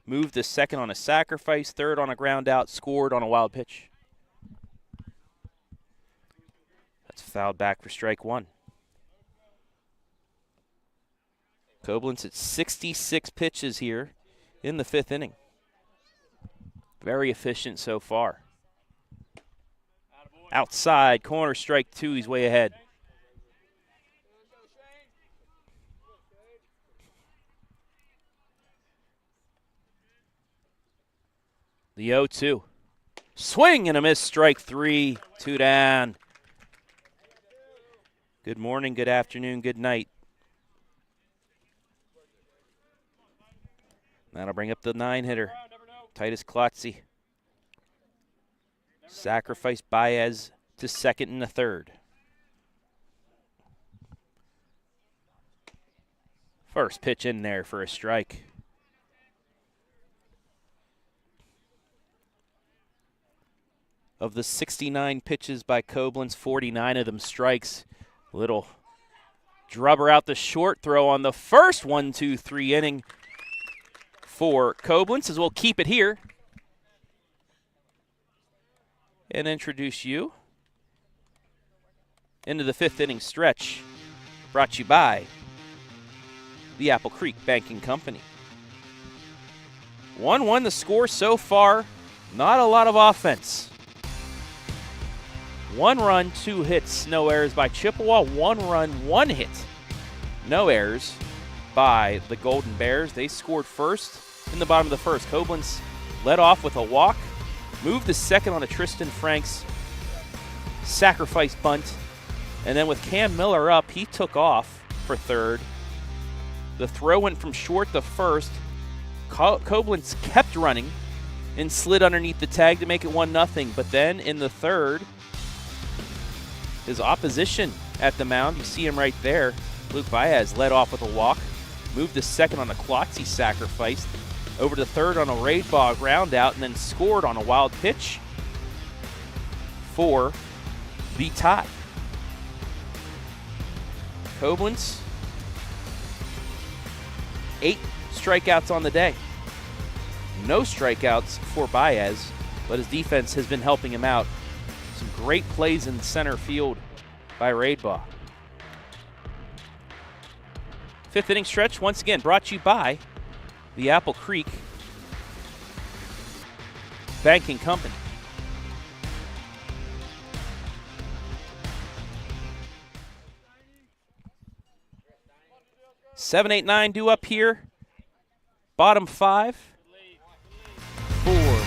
moved to second on a sacrifice, third on a ground out, scored on a wild pitch. That's fouled back for strike 1. Coblentz at 66 pitches here in the 5th inning. Very efficient so far. Outside, corner, strike 2, he's way ahead. The 0-2. Swing and a miss, strike 3, 2 down. Good morning, good afternoon, good night. That'll bring up the 9-hitter, Titus Klotze. Sacrifice Baez to second and the third. First pitch in there for a strike. Of the 69 pitches by Coblentz, 49 of them strikes. Little drubber out the short throw on the first 1-2-3 inning for Coblentz, as we'll keep it here and introduce you into the 5th inning stretch, brought to you by the Apple Creek Banking Company. 1-1 the score so far. Not a lot of offense. 1 run, 2 hits, no errors by Chippewa. 1 run, 1 hit, no errors by the Golden Bears. They scored first in the bottom of the first. Coblentz led off with a walk, moved to second on a Tristan Franks sacrifice bunt, and then with Cam Miller up, he took off for third. The throw went from short to first. Coblentz kept running and slid underneath the tag to make it 1-0, but then in the third, his opposition at the mound, you see him right there, Luke Baez led off with a walk, moved to second on a Klotze sacrifice, over to third on a Radebaugh ground out, and then scored on a wild pitch for the tie. Coblentz, 8 strikeouts on the day. No strikeouts for Baez, but his defense has been helping him out. Some great plays in center field by Radebaugh. 5th inning stretch, once again, brought to you by the Apple Creek Banking Company. $7-8-9 due up here bottom 5 for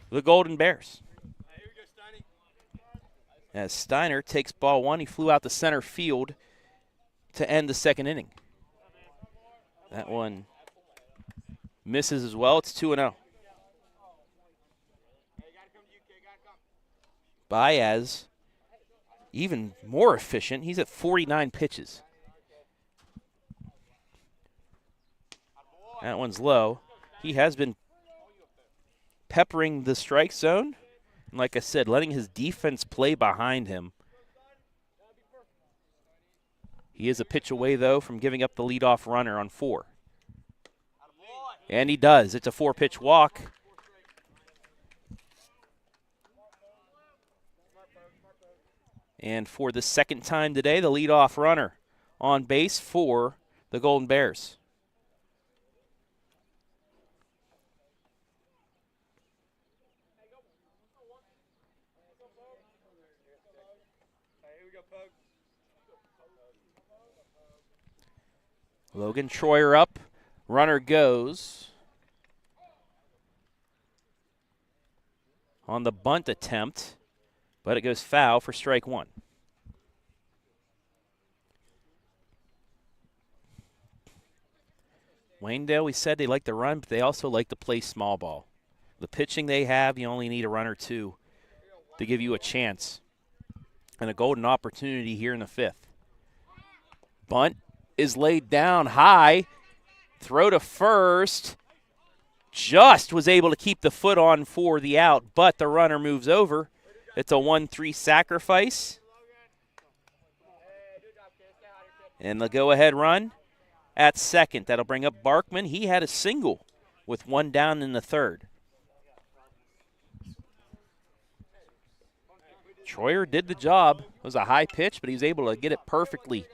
the Golden Bears. As Steiner takes ball 1, he flew out to center field to end the second inning. That one misses as well. It's 2-0. Baez, even more efficient. He's at 49 pitches. That one's low. He has been peppering the strike zone. And like I said, letting his defense play behind him. He is a pitch away, though, from giving up the leadoff runner on 4. And he does. It's a 4-pitch walk. And for the second time today, the leadoff runner on base for the Golden Bears. Logan Troyer up. Runner goes on the bunt attempt, but it goes foul for strike 1. Waynedale, we said they like to run, but they also like to play small ball. The pitching they have, you only need a run or 2 to give you a chance and a golden opportunity here in the 5th. Bunt is laid down high. Throw to first. Just was able to keep the foot on for the out, but the runner moves over. It's a 1-3 sacrifice. And the go-ahead run at second. That'll bring up Barkman. He had a single with 1 down in the 3rd. Troyer did the job. It was a high pitch, but he was able to get it perfectly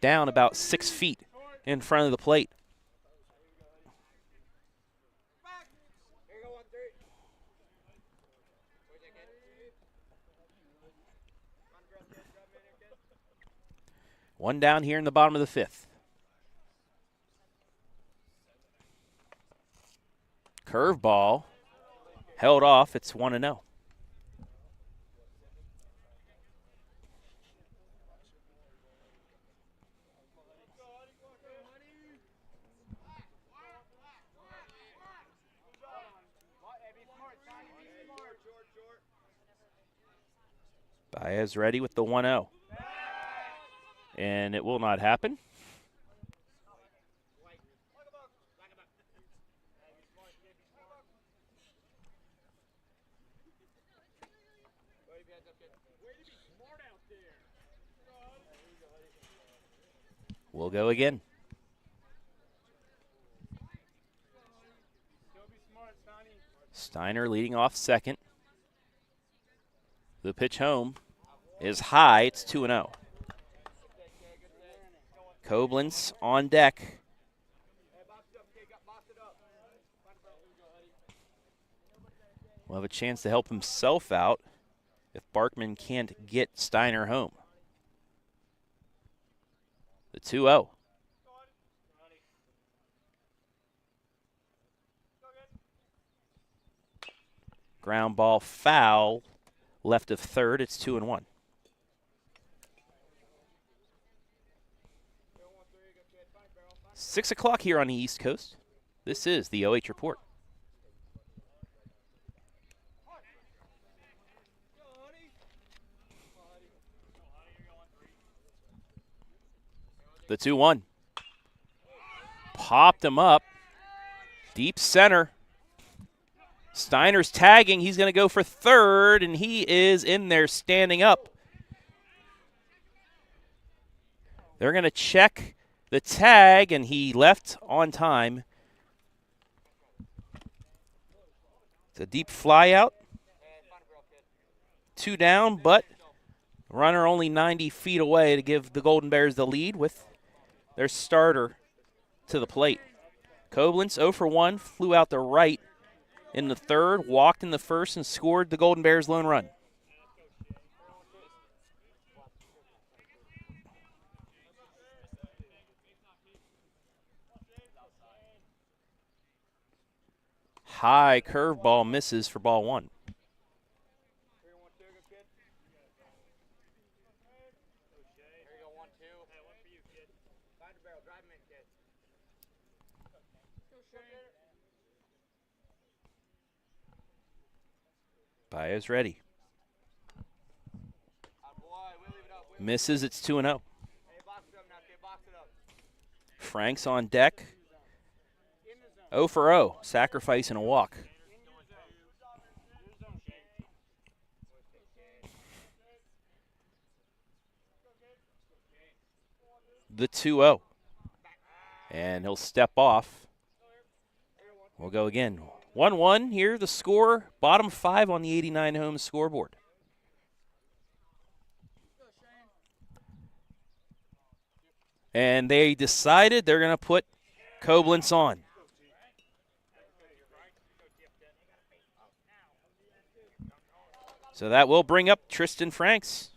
down about 6 feet in front of the plate. One down here in the bottom of the 5th. Curveball held off. It's 1-0. Baez ready with the 1-0. And it will not happen. We'll go again. Steiner leading off second. The pitch home is high. It's 2-0. Coblentz on deck. Will have a chance to help himself out if Barkman can't get Steiner home. The 2-0. Ground ball foul. Left of third. It's 2-1. Six o'clock here on the East Coast. This is the OH Report. The 2-1. Popped him up. Deep center. Steiner's tagging. He's going to go for third, and he is in there standing up. They're going to check the tag, and he left on time. It's a deep fly out. 2 down, but runner only 90 feet away to give the Golden Bears the lead with their starter to the plate. Coblentz 0 for 1, flew out the right in the 3rd, walked in the 1st, and scored the Golden Bears' lone run. High curveball misses for ball one. Baez ready. Misses, it's 2-0. Frank's on deck. 0 for 0, sacrifice and a walk. The 2-0. And he'll step off. We'll go again. 1-1 here, the score, bottom 5 on the 89 home scoreboard. And they decided they're going to put Coblentz on. So that will bring up Tristan Franks.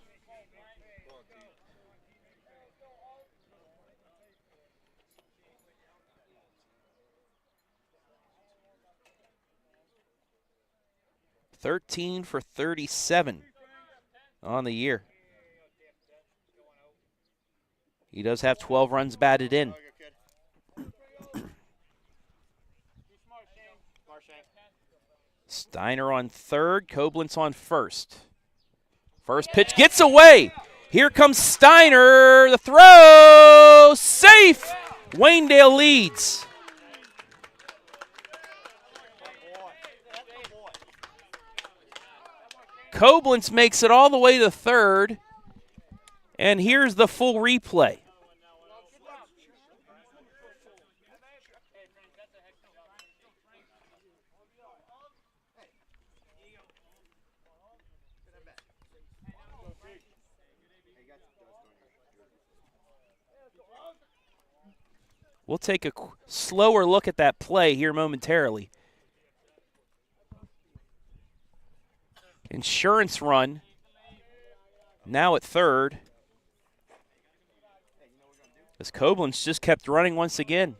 $13 for 37 on the year. He does have 12 runs batted in. Steiner on third, Coblentz on first. First pitch gets away. Here comes Steiner. The throw, safe. Waynedale leads. Coblentz makes it all the way to third. And here's the full replay. We'll take a slower look at that play here momentarily. Insurance run. Now at third. As Coblentz just kept running once again.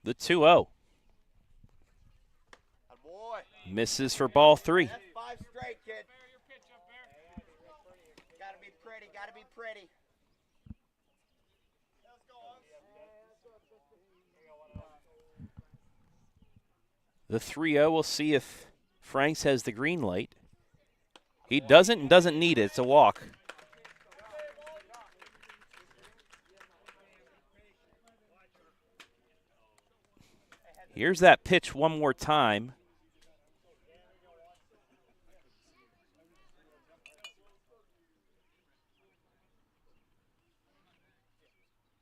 The 2-0. Misses for ball three. That's 5 straight, kid. Gotta be pretty, gotta be pretty. The 3-0, we'll see if Franks has the green light. He doesn't and doesn't need it. It's a walk. Here's that pitch one more time.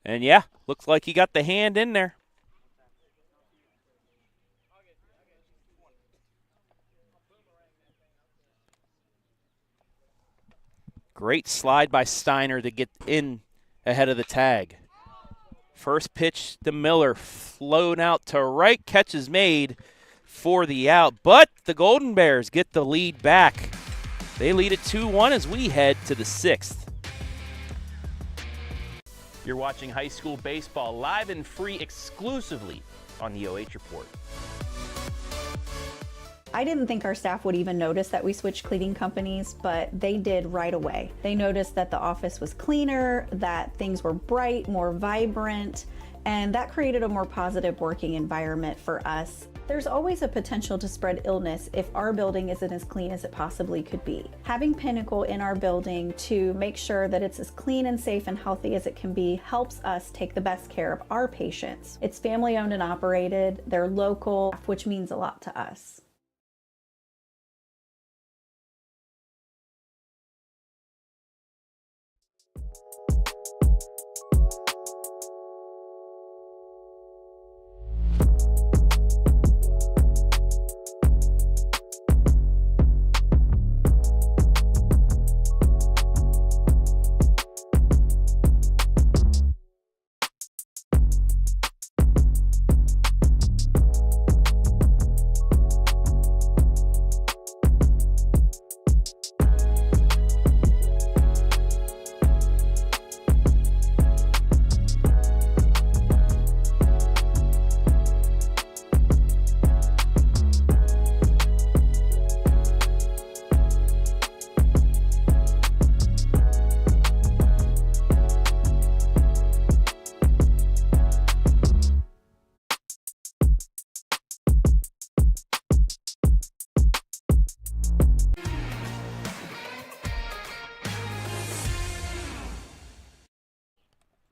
And yeah, looks like he got the hand in there. Great slide by Steiner to get in ahead of the tag. First pitch to Miller, flown out to right, catch is made for the out, but the Golden Bears get the lead back. They lead it 2-1 as we head to the 6th. You're watching high school baseball live and free exclusively on the OH Report. I didn't think our staff would even notice that we switched cleaning companies, but they did right away. They noticed that the office was cleaner, that things were bright, more vibrant, and that created a more positive working environment for us. There's always a potential to spread illness if our building isn't as clean as it possibly could be. Having Pinnacle in our building to make sure that it's as clean and safe and healthy as it can be helps us take the best care of our patients. It's family owned and operated, they're local, which means a lot to us.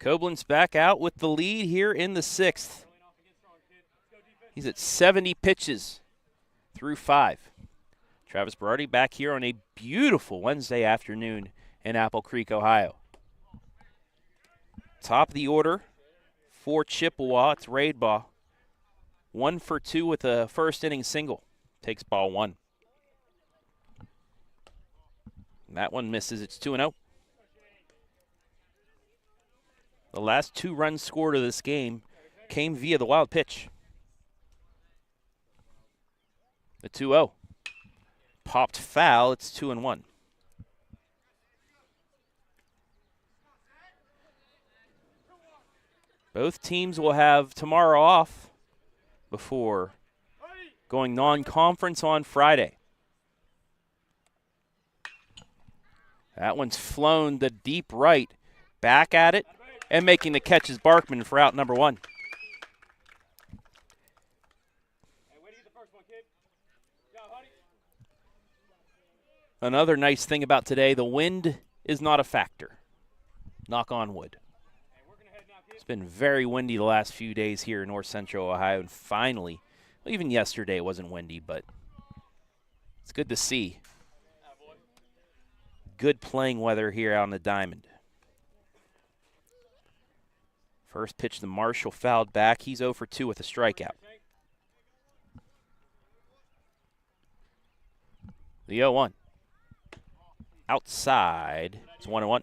Coblentz back out with the lead here in the 6th. He's at 70 pitches through 5. Travis Berardi back here on a beautiful Wednesday afternoon in Apple Creek, Ohio. Top of the order for Chippewa, it's Radebaugh. 1 for 2 with a first inning single. Takes ball 1. That one misses. It's 2-0. The last 2 runs scored of this game came via the wild pitch. The 2-0. Popped foul. It's 2-1. Both teams will have tomorrow off before going non-conference on Friday. That one's flown the deep right. Back at it and making the catch is Barkman for out number 1. Another nice thing about today, the wind is not a factor. Knock on wood. It's been very windy the last few days here in north central Ohio, and finally, well, even yesterday it wasn't windy, but it's good to see. Good playing weather here out on the diamond. First pitch to Marshall, fouled back. He's 0 for 2 with a strikeout. The 0-1. Outside. It's 1-1.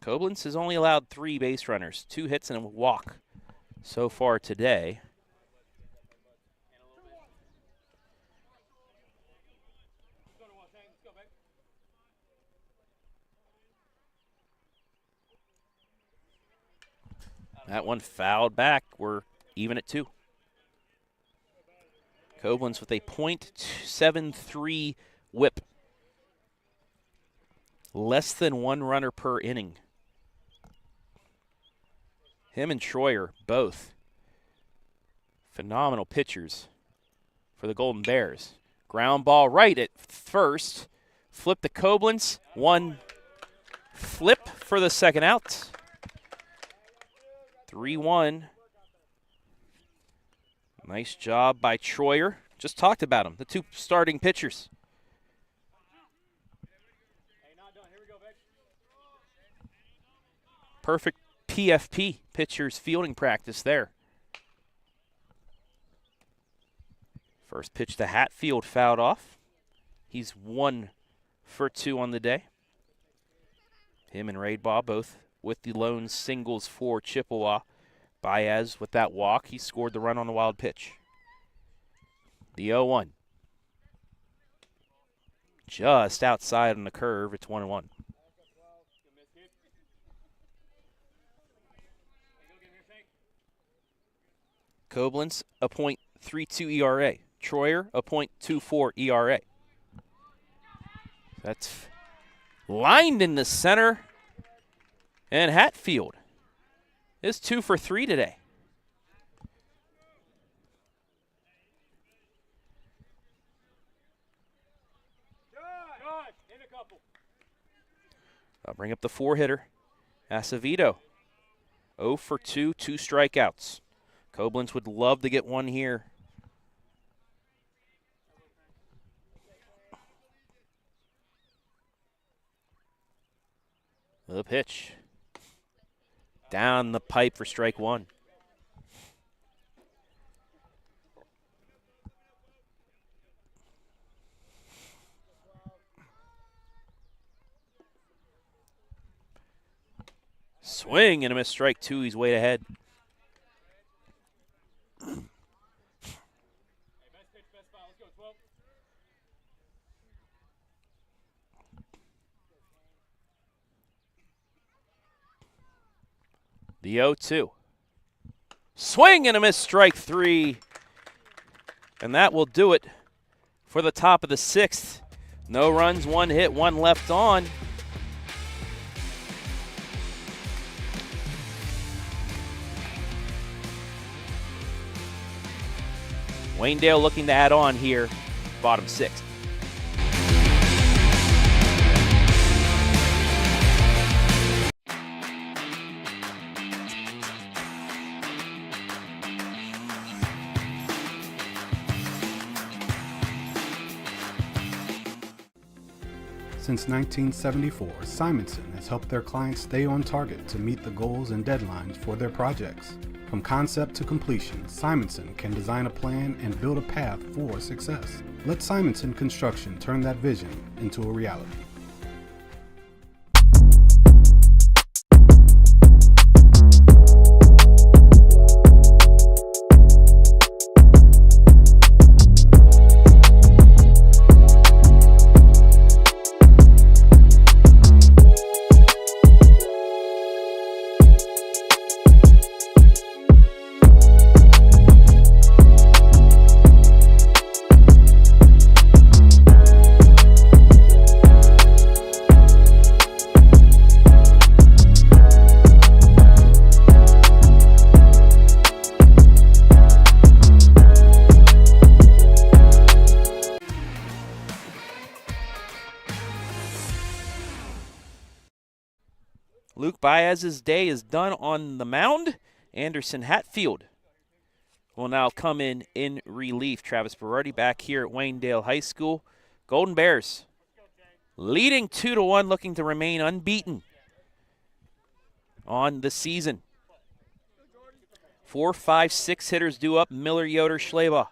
Coblentz has only allowed 3 base runners, 2 hits and a walk so far today. That one fouled back. We're even at 2. Coblentz with a .73 whip. Less than 1 runner per inning. Him and Troyer, both phenomenal pitchers for the Golden Bears. Ground ball right at first. Flip to Coblentz. 1 flip for the second out. 3-1. Nice job by Troyer. Just talked about him, the 2 starting pitchers. Perfect PFP, pitcher's fielding practice there. First pitch to Hatfield, fouled off. He's 1 for 2 on the day. Him and Radebaugh both with the lone singles for Chippewa. Baez with that walk. He scored the run on the wild pitch. The 0-1. Just outside on the curve. It's 1-1. Coblentz, a .32 ERA. Troyer, a .24 ERA. That's lined in the center. And Hatfield is 2 for 3 today. I'll bring up the 4-hitter. Acevedo, 0 for 2, 2 strikeouts. Coblentz would love to get 1 here. The pitch. Down the pipe for strike 1. Swing and a miss, strike 2. He's way ahead. The 0-2. Swing and a miss, strike 3. And that will do it for the top of the 6th. No runs, 1 hit, 1 left on. Waynedale looking to add on here, bottom 6th. Since 1974, Simonson has helped their clients stay on target to meet the goals and deadlines for their projects. From concept to completion, Simonson can design a plan and build a path for success. Let Simonson Construction turn that vision into a reality. Luke Baez's day is done on the mound. Anderson Hatfield will now come in relief. Travis Berardi back here at Waynedale High School. Golden Bears leading 2-1, looking to remain unbeaten on the season. 4, 5, 6 hitters due up. Miller, Yoder, Schleba.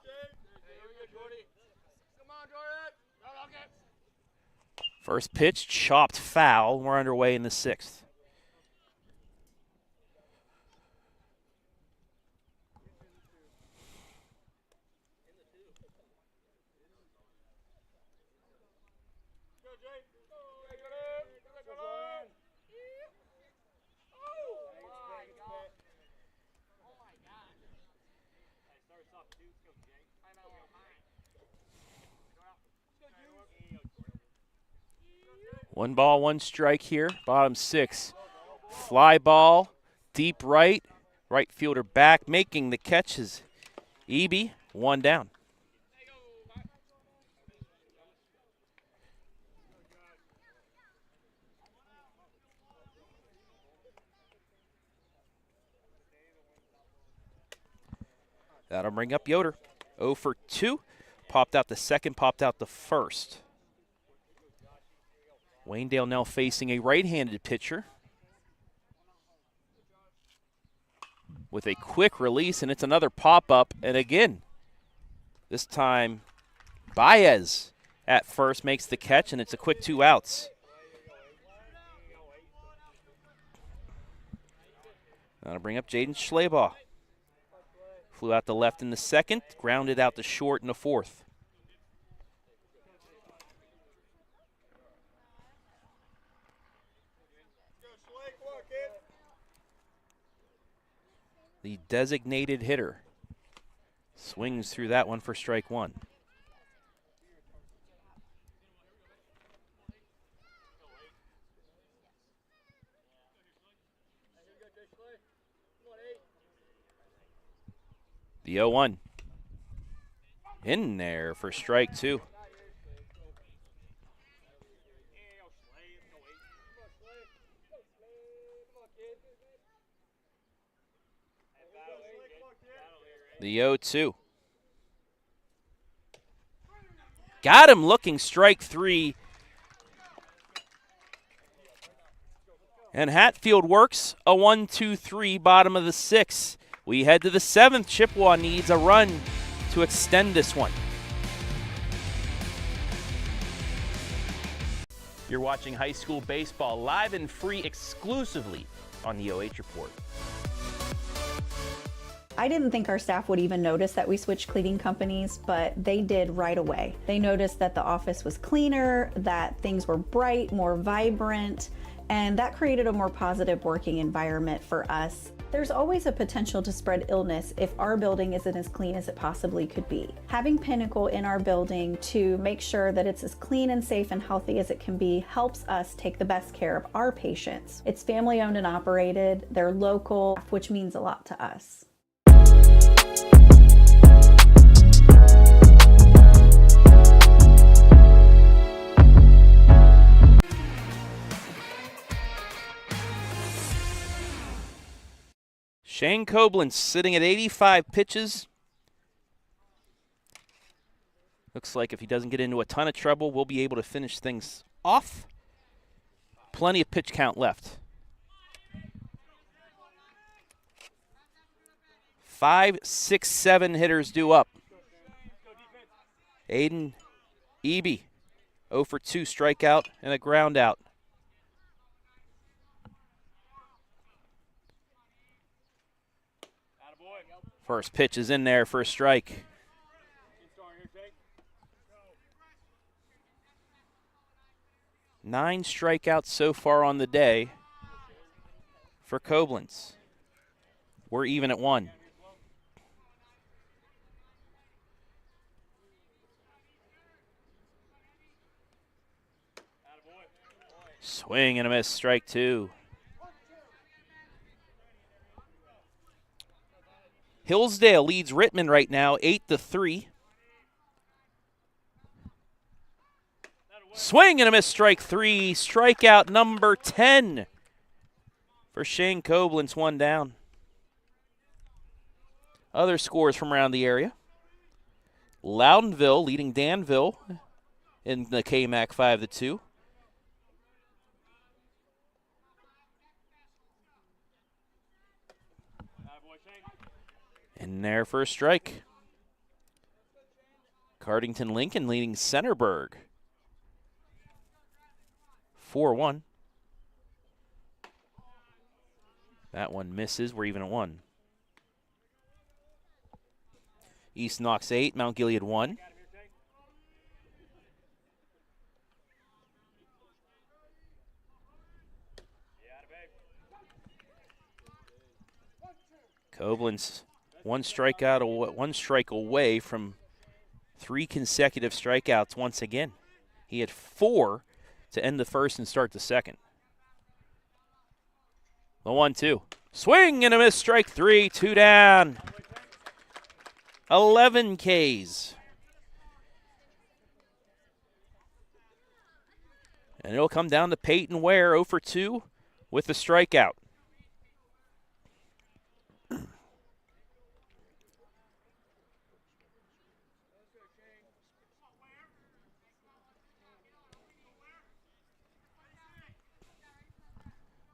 First pitch, chopped foul. We're underway in the 6th. One ball, one strike here. Bottom 6. Fly ball, deep right. Right fielder back, making the catches. Eby, 1 down. That'll bring up Yoder. 0 for 2. Popped out the second, popped out the first. Waynedale now facing a right-handed pitcher with a quick release, and it's another pop-up. And again, this time Baez at first makes the catch, and it's a quick 2 outs. That'll bring up Jaden Schleba. Flew out to left in the second, grounded out to short in the 4th. The designated hitter swings through that one for strike 1. The 0-1. In there for strike 2. The 0-2. Got him looking, strike 3. And Hatfield works a 1-2-3, bottom of the 6th. We head to the 7th. Chippewa needs a run to extend this one. You're watching high school baseball live and free exclusively on the OH Report. I didn't think our staff would even notice that we switched cleaning companies, but they did right away. They noticed that the office was cleaner, that things were bright, more vibrant, and that created a more positive working environment for us. There's always a potential to spread illness if our building isn't as clean as it possibly could be. Having Pinnacle in our building to make sure that it's as clean and safe and healthy as it can be helps us take the best care of our patients. It's family owned and operated, they're local, which means a lot to us. Shane Coblentz sitting at 85 pitches. Looks like if he doesn't get into a ton of trouble, we'll be able to finish things off. Plenty of pitch count left. 5, 6, 7 hitters due up. Aiden Eby, 0 for 2, strikeout and a ground out. First pitch is in there for a strike. Nine strikeouts so far on the day for Coblentz. We're even at 1. Swing and a miss, strike 2. Hillsdale leads Rittman right now, 8-3. Swing and a miss, strike 3. Strikeout number 10 for Shane Coblentz, 1 down. Other scores from around the area. Loudonville leading Danville in the KMAC 5-2. In there for a strike. Cardington Lincoln leading Centerburg 4-1. That one misses. We're even at 1. East Knox 8, Mount Gilead 1. Coblentz one strike away from 3 consecutive strikeouts once again. He had 4 to end the first and start the second. The 1-2. Swing and a miss, strike 3, 2 down. 11 Ks. And it'll come down to Peyton Ware, 0 for 2 with a strikeout.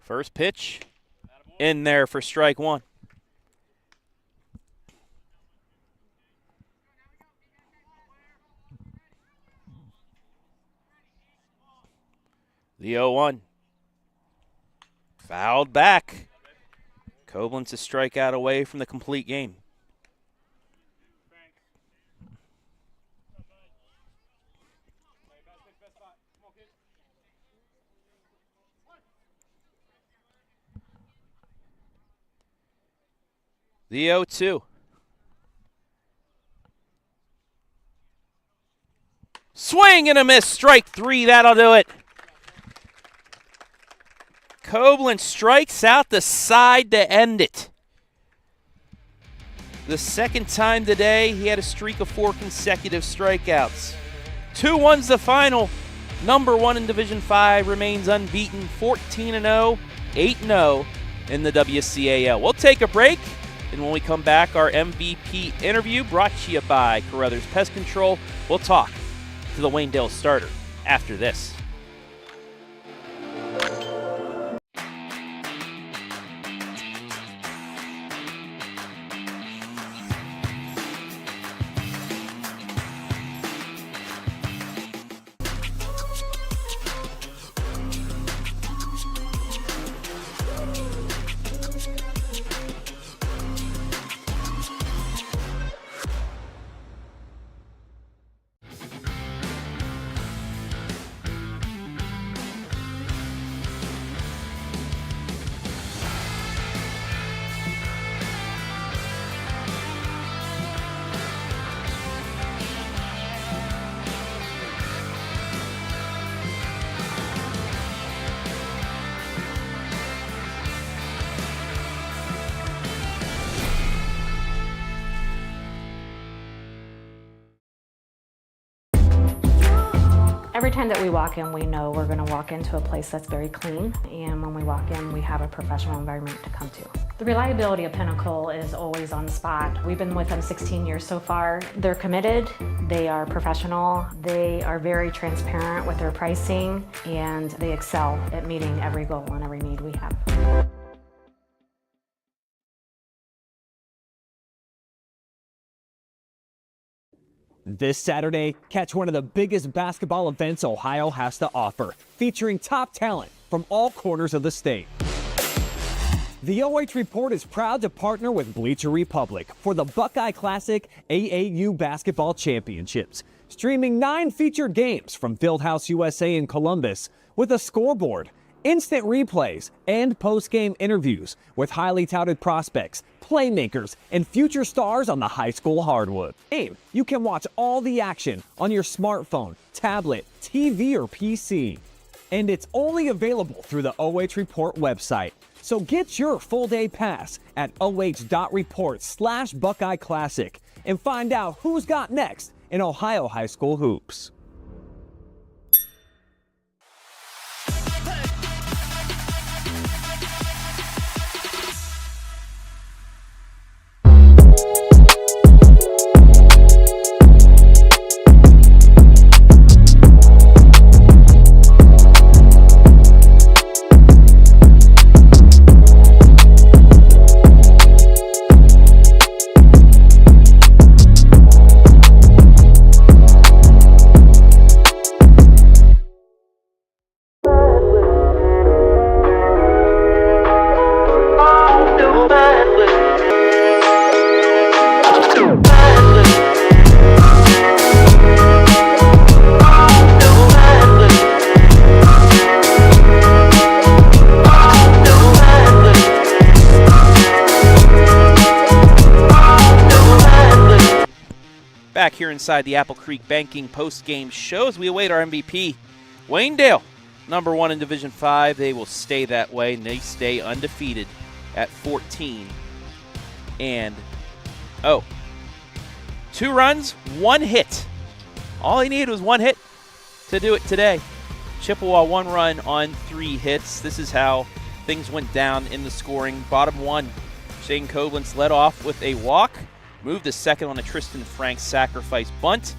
First pitch in there for strike 1. The 0-1. Fouled back. Coblentz a strikeout away from the complete game. The 0-2. Swing and a miss, strike 3, that'll do it. Coblentz strikes out the side to end it. The second time today, he had a streak of 4 consecutive strikeouts. 2-1's the final. Number 1 in Division 5 remains unbeaten, 14-0, 8-0 in the WCAL. We'll take a break, and when we come back, our MVP interview brought to you by Carothers Pest Control. We'll talk to the Waynedale starter after this. Every time that we walk in, we know we're going to walk into a place that's very clean, and when we walk in, we have a professional environment to come to. The reliability of Pinnacle is always on the spot. We've been with them 16 years so far. They're committed, they are professional, they are very transparent with their pricing, and they excel at meeting every goal and every need we have. This Saturday, catch one of the biggest basketball events Ohio has to offer, featuring top talent from all corners of the state. The OH Report is proud to partner with Bleacher Republic for the Buckeye Classic AAU Basketball Championships, streaming 9 featured games from Fieldhouse USA in Columbus with a scoreboard, instant replays, and post-game interviews with highly touted prospects, playmakers, and future stars on the high school hardwood. You can watch all the action on your smartphone, tablet, TV, or PC. And it's only available through the OH Report website. So get your full-day pass at OH.REPORT/Buckeye Classic and find out who's got next in Ohio high school hoops. Back here inside the Apple Creek Banking post-game shows, we await our MVP. Waynedale, number 1 in Division 5. They will stay that way, and they stay undefeated at 14. And, 2 runs, 1 hit. All he needed was 1 hit to do it today. Chippewa 1 run on 3 hits. This is how things went down in the scoring. Bottom 1, Shane Coblentz led off with a walk. Moved to second on a Tristan Franks sacrifice bunt.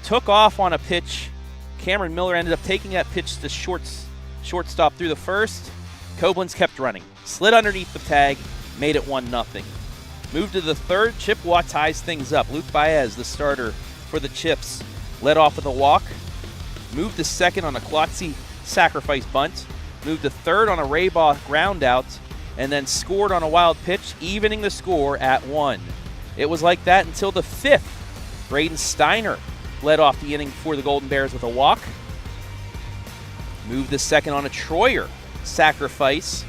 Took off on a pitch. Cameron Miller ended up taking that pitch to shortstop through the first. Coblentz kept running. Slid underneath the tag. Made it 1-0. Moved to the third. Chippewa ties things up. Luke Baez, the starter for the Chips, led off with a walk. Moved to second on a Klotzy sacrifice bunt. Moved to third on a Radebaugh ground out. And then scored on a wild pitch, evening the score at 1. It was like that until the 5th. Braden Steiner led off the inning for the Golden Bears with a walk. Moved to second on a Troyer sacrifice.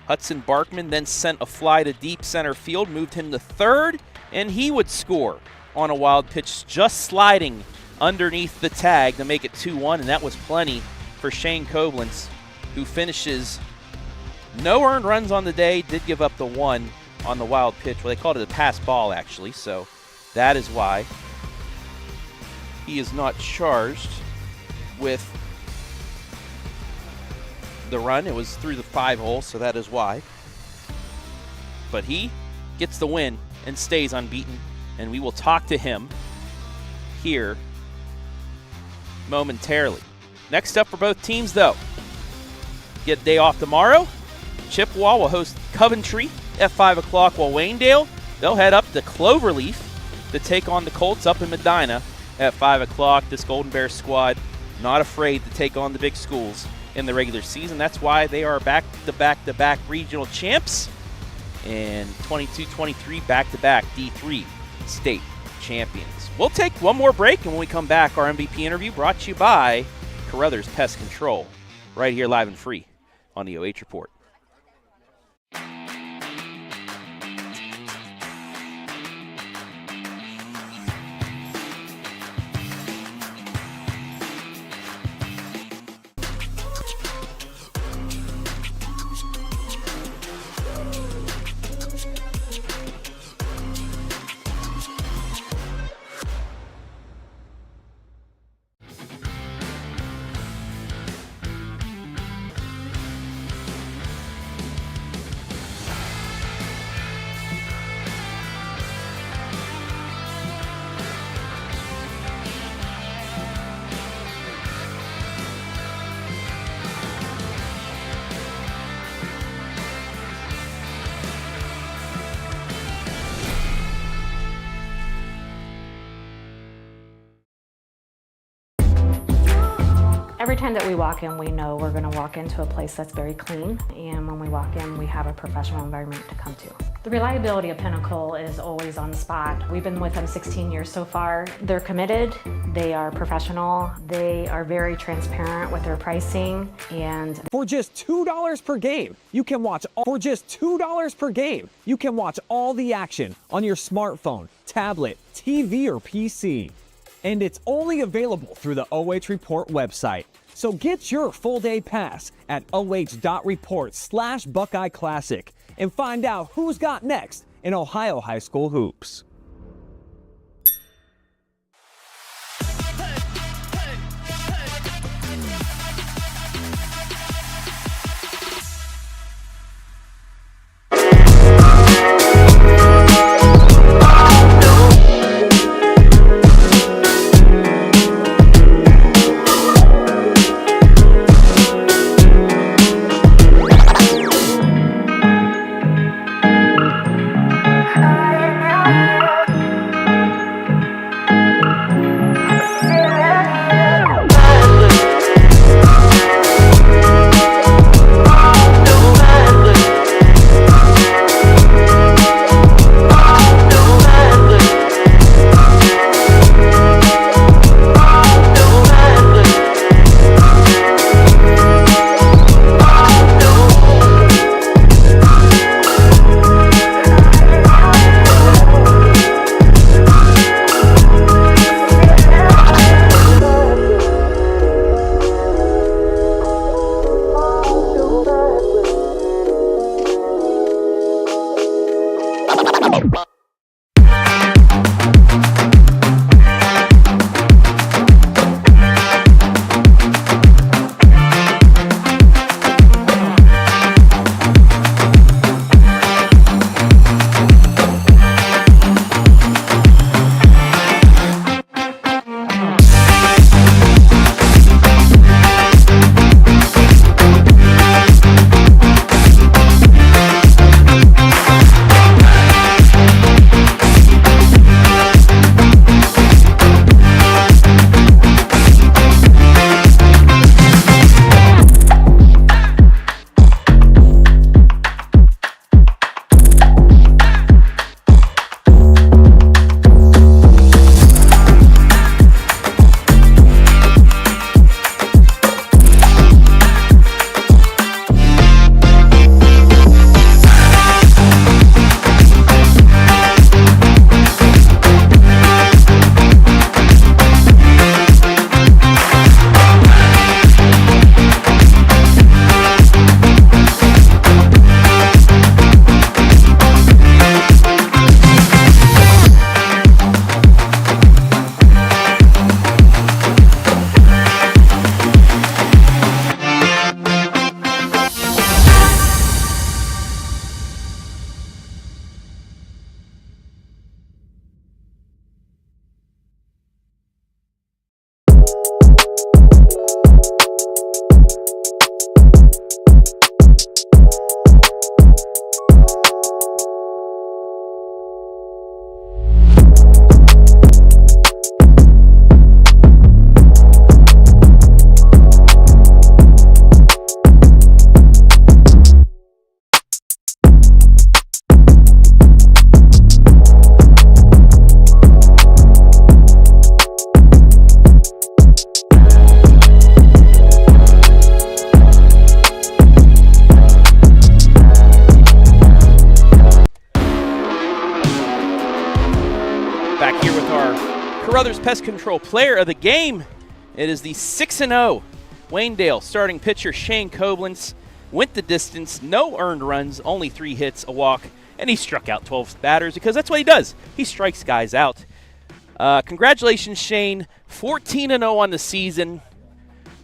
Hudson Barkman then sent a fly to deep center field, moved him to third, and he would score on a wild pitch, just sliding underneath the tag to make it 2-1, and that was plenty for Shane Coblentz, who finishes no earned runs on the day, did give up the 1 on the wild pitch. Well, they called it a pass ball, actually, so that is why he is not charged with the run. It was through the 5-hole, so that is why. But he gets the win and stays unbeaten, and we will talk to him here momentarily. Next up for both teams, though, get a day off tomorrow. Chippewa will host Coventry at 5 o'clock, while Waynedale, they'll head up to Cloverleaf to take on the Colts up in Medina at 5 o'clock. This Golden Bears squad not afraid to take on the big schools in the regular season. That's why they are back-to-back regional champs and 22-23 back-to-back D3 state champions. We'll take one more break, and when we come back, our MVP interview brought to you by Carothers Pest Control, right here live and free on the OH Report. time that we walk in, we know we're going to walk into a place that's very clean, and when we walk in, we have a professional environment to come to. The reliability of Pinnacle is always on the spot. We've been with them 16 years so far. They're committed, they are professional, they are very transparent with their pricing, and For just $2 per game, you can watch all the action on your smartphone, tablet, TV, or PC. And it's only available through the OH.REPORT website. So get your full day pass at OH.REPORT/Buckeye Classic and find out who's got next in Ohio high school hoops. Carothers Pest Control Player of the Game. It is the 6-0 Waynedale starting pitcher Shane Coblentz. Went the distance, no earned runs, only 3 hits, a walk, and he struck out 12 batters because that's what he does. He strikes guys out. Congratulations, Shane. 14-0 on the season.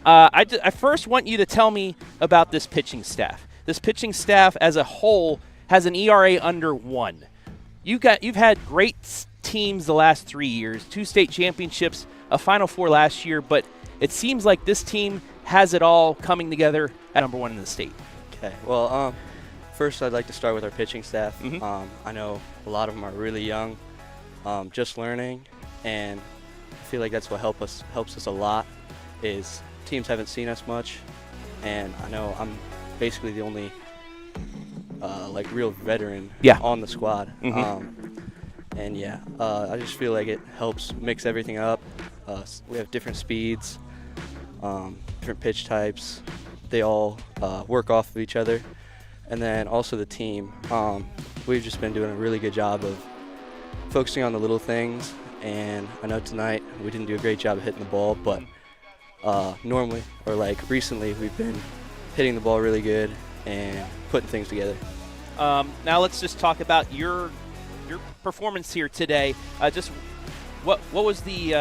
I first want you to tell me about this pitching staff. This pitching staff as a whole has an ERA under 1. You've had great teams the last 3 years, 2 state championships, a Final Four last year, but it seems like this team has it all coming together at number 1 in the state. Okay, well, first I'd like to start with our pitching staff. Mm-hmm. I know a lot of them are really young, just learning, and I feel like that's what helps us a lot is teams haven't seen us much, and I know I'm basically the only like real veteran on the squad. And yeah, I just feel like it helps mix everything up. We have different speeds, different pitch types. They all work off of each other. And then also the team. We've just been doing a really good job of focusing on the little things. And I know tonight we didn't do a great job of hitting the ball, but normally, or like recently, we've been hitting the ball really good and putting things together. Now let's just talk about your performance here today. Just what was the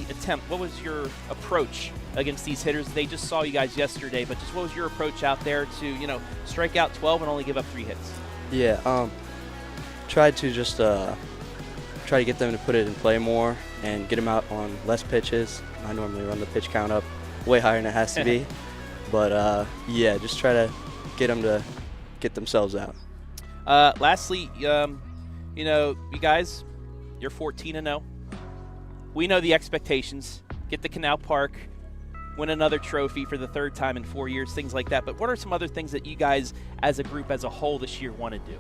attempt? What was your approach against these hitters? They just saw you guys yesterday, but just what was your approach out there to strike out 12 and only give up 3 hits? Yeah, tried to just try to get them to put it in play more and get them out on less pitches. I normally run the pitch count up way higher than it has to be, but yeah, just try to get them to get themselves out. Lastly, you guys, you're 14-0. We know the expectations. Get to Canal Park, win another trophy for the 3rd time in 4 years, things like that. But what are some other things that you guys, as a group, as a whole, this year want to do?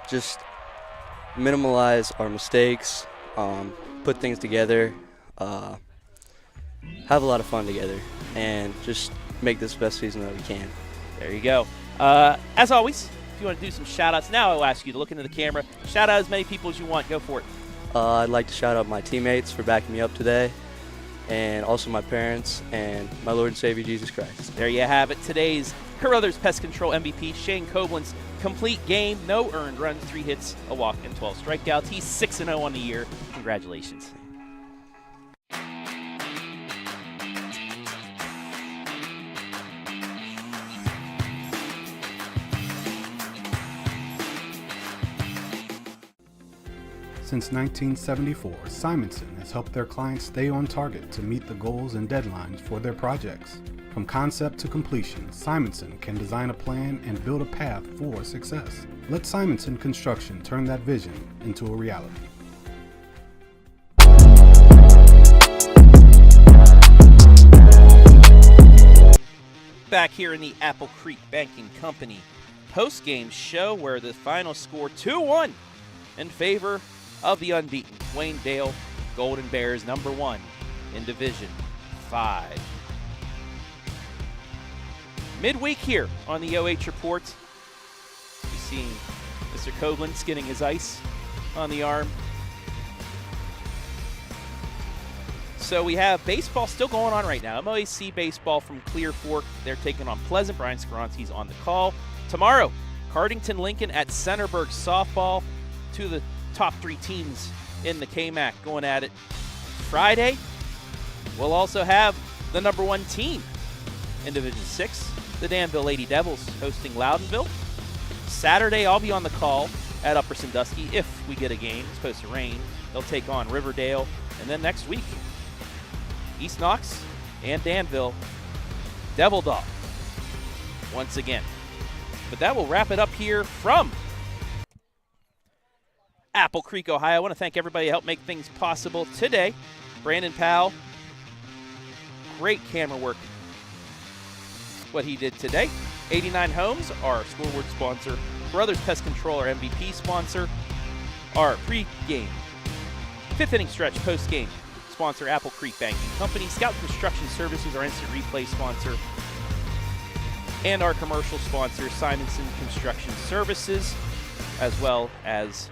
Just minimalize our mistakes, put things together, have a lot of fun together, and just make this the best season that we can. There you go. As always, if you want to do some shout-outs, now I'll ask you to look into the camera. Shout out as many people as you want. Go for it. I'd like to shout out my teammates for backing me up today, and also my parents and my Lord and Savior Jesus Christ. There you have it. Today's Carothers Pest Control MVP, Shane Coblentz. Complete game, no earned runs, 3 hits, a walk, and 12 strikeouts. He's 6-0 on the year. Congratulations. Since 1974, Simonson has helped their clients stay on target to meet the goals and deadlines for their projects. From concept to completion, Simonson can design a plan and build a path for success. Let Simonson Construction turn that vision into a reality. Back here in the Apple Creek Banking Company post-game show, where the final score 2-1 in favor of the unbeaten Waynedale Golden Bears, #1 in Division 5. Midweek here on the OH Report. You've seen Mr. Coblentz getting his ice on the arm. So we have baseball still going on right now. MOAC baseball from Clear Fork. They're taking on Pleasant. Brian Skaronski's on the call. Tomorrow, Cardington Lincoln at Centerburg softball. 2 of the top 3 teams in the KMAC going at it. Friday, we'll also have the #1 team in Division 6, the Danville Lady Devils, hosting Loudonville. Saturday, I'll be on the call at Upper Sandusky if we get a game. It's supposed to rain. They'll take on Riverdale. And then next week, East Knox and Danville, Devil Dog once again. But that will wrap it up here from Apple Creek, Ohio. I want to thank everybody who helped make things possible today. Brandon Powell, great camera work, what he did today. 89 Homes, our scoreboard sponsor. Brothers Pest Control, our MVP sponsor. Our pre-game, 5th inning stretch post-game sponsor, Apple Creek Banking Company. Scout Construction Services, our instant replay sponsor. And our commercial sponsor, Simonson Construction Services, as well as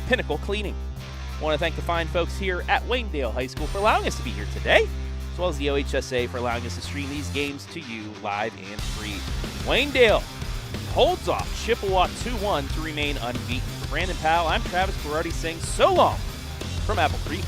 Pinnacle Cleaning. I want to thank the fine folks here at Waynedale High School for allowing us to be here today, as well as the OHSA for allowing us to stream these games to you live and free. Waynedale holds off Chippewa 2-1 to remain unbeaten. For Brandon Powell, I'm Travis Berardi saying so long from Apple Creek.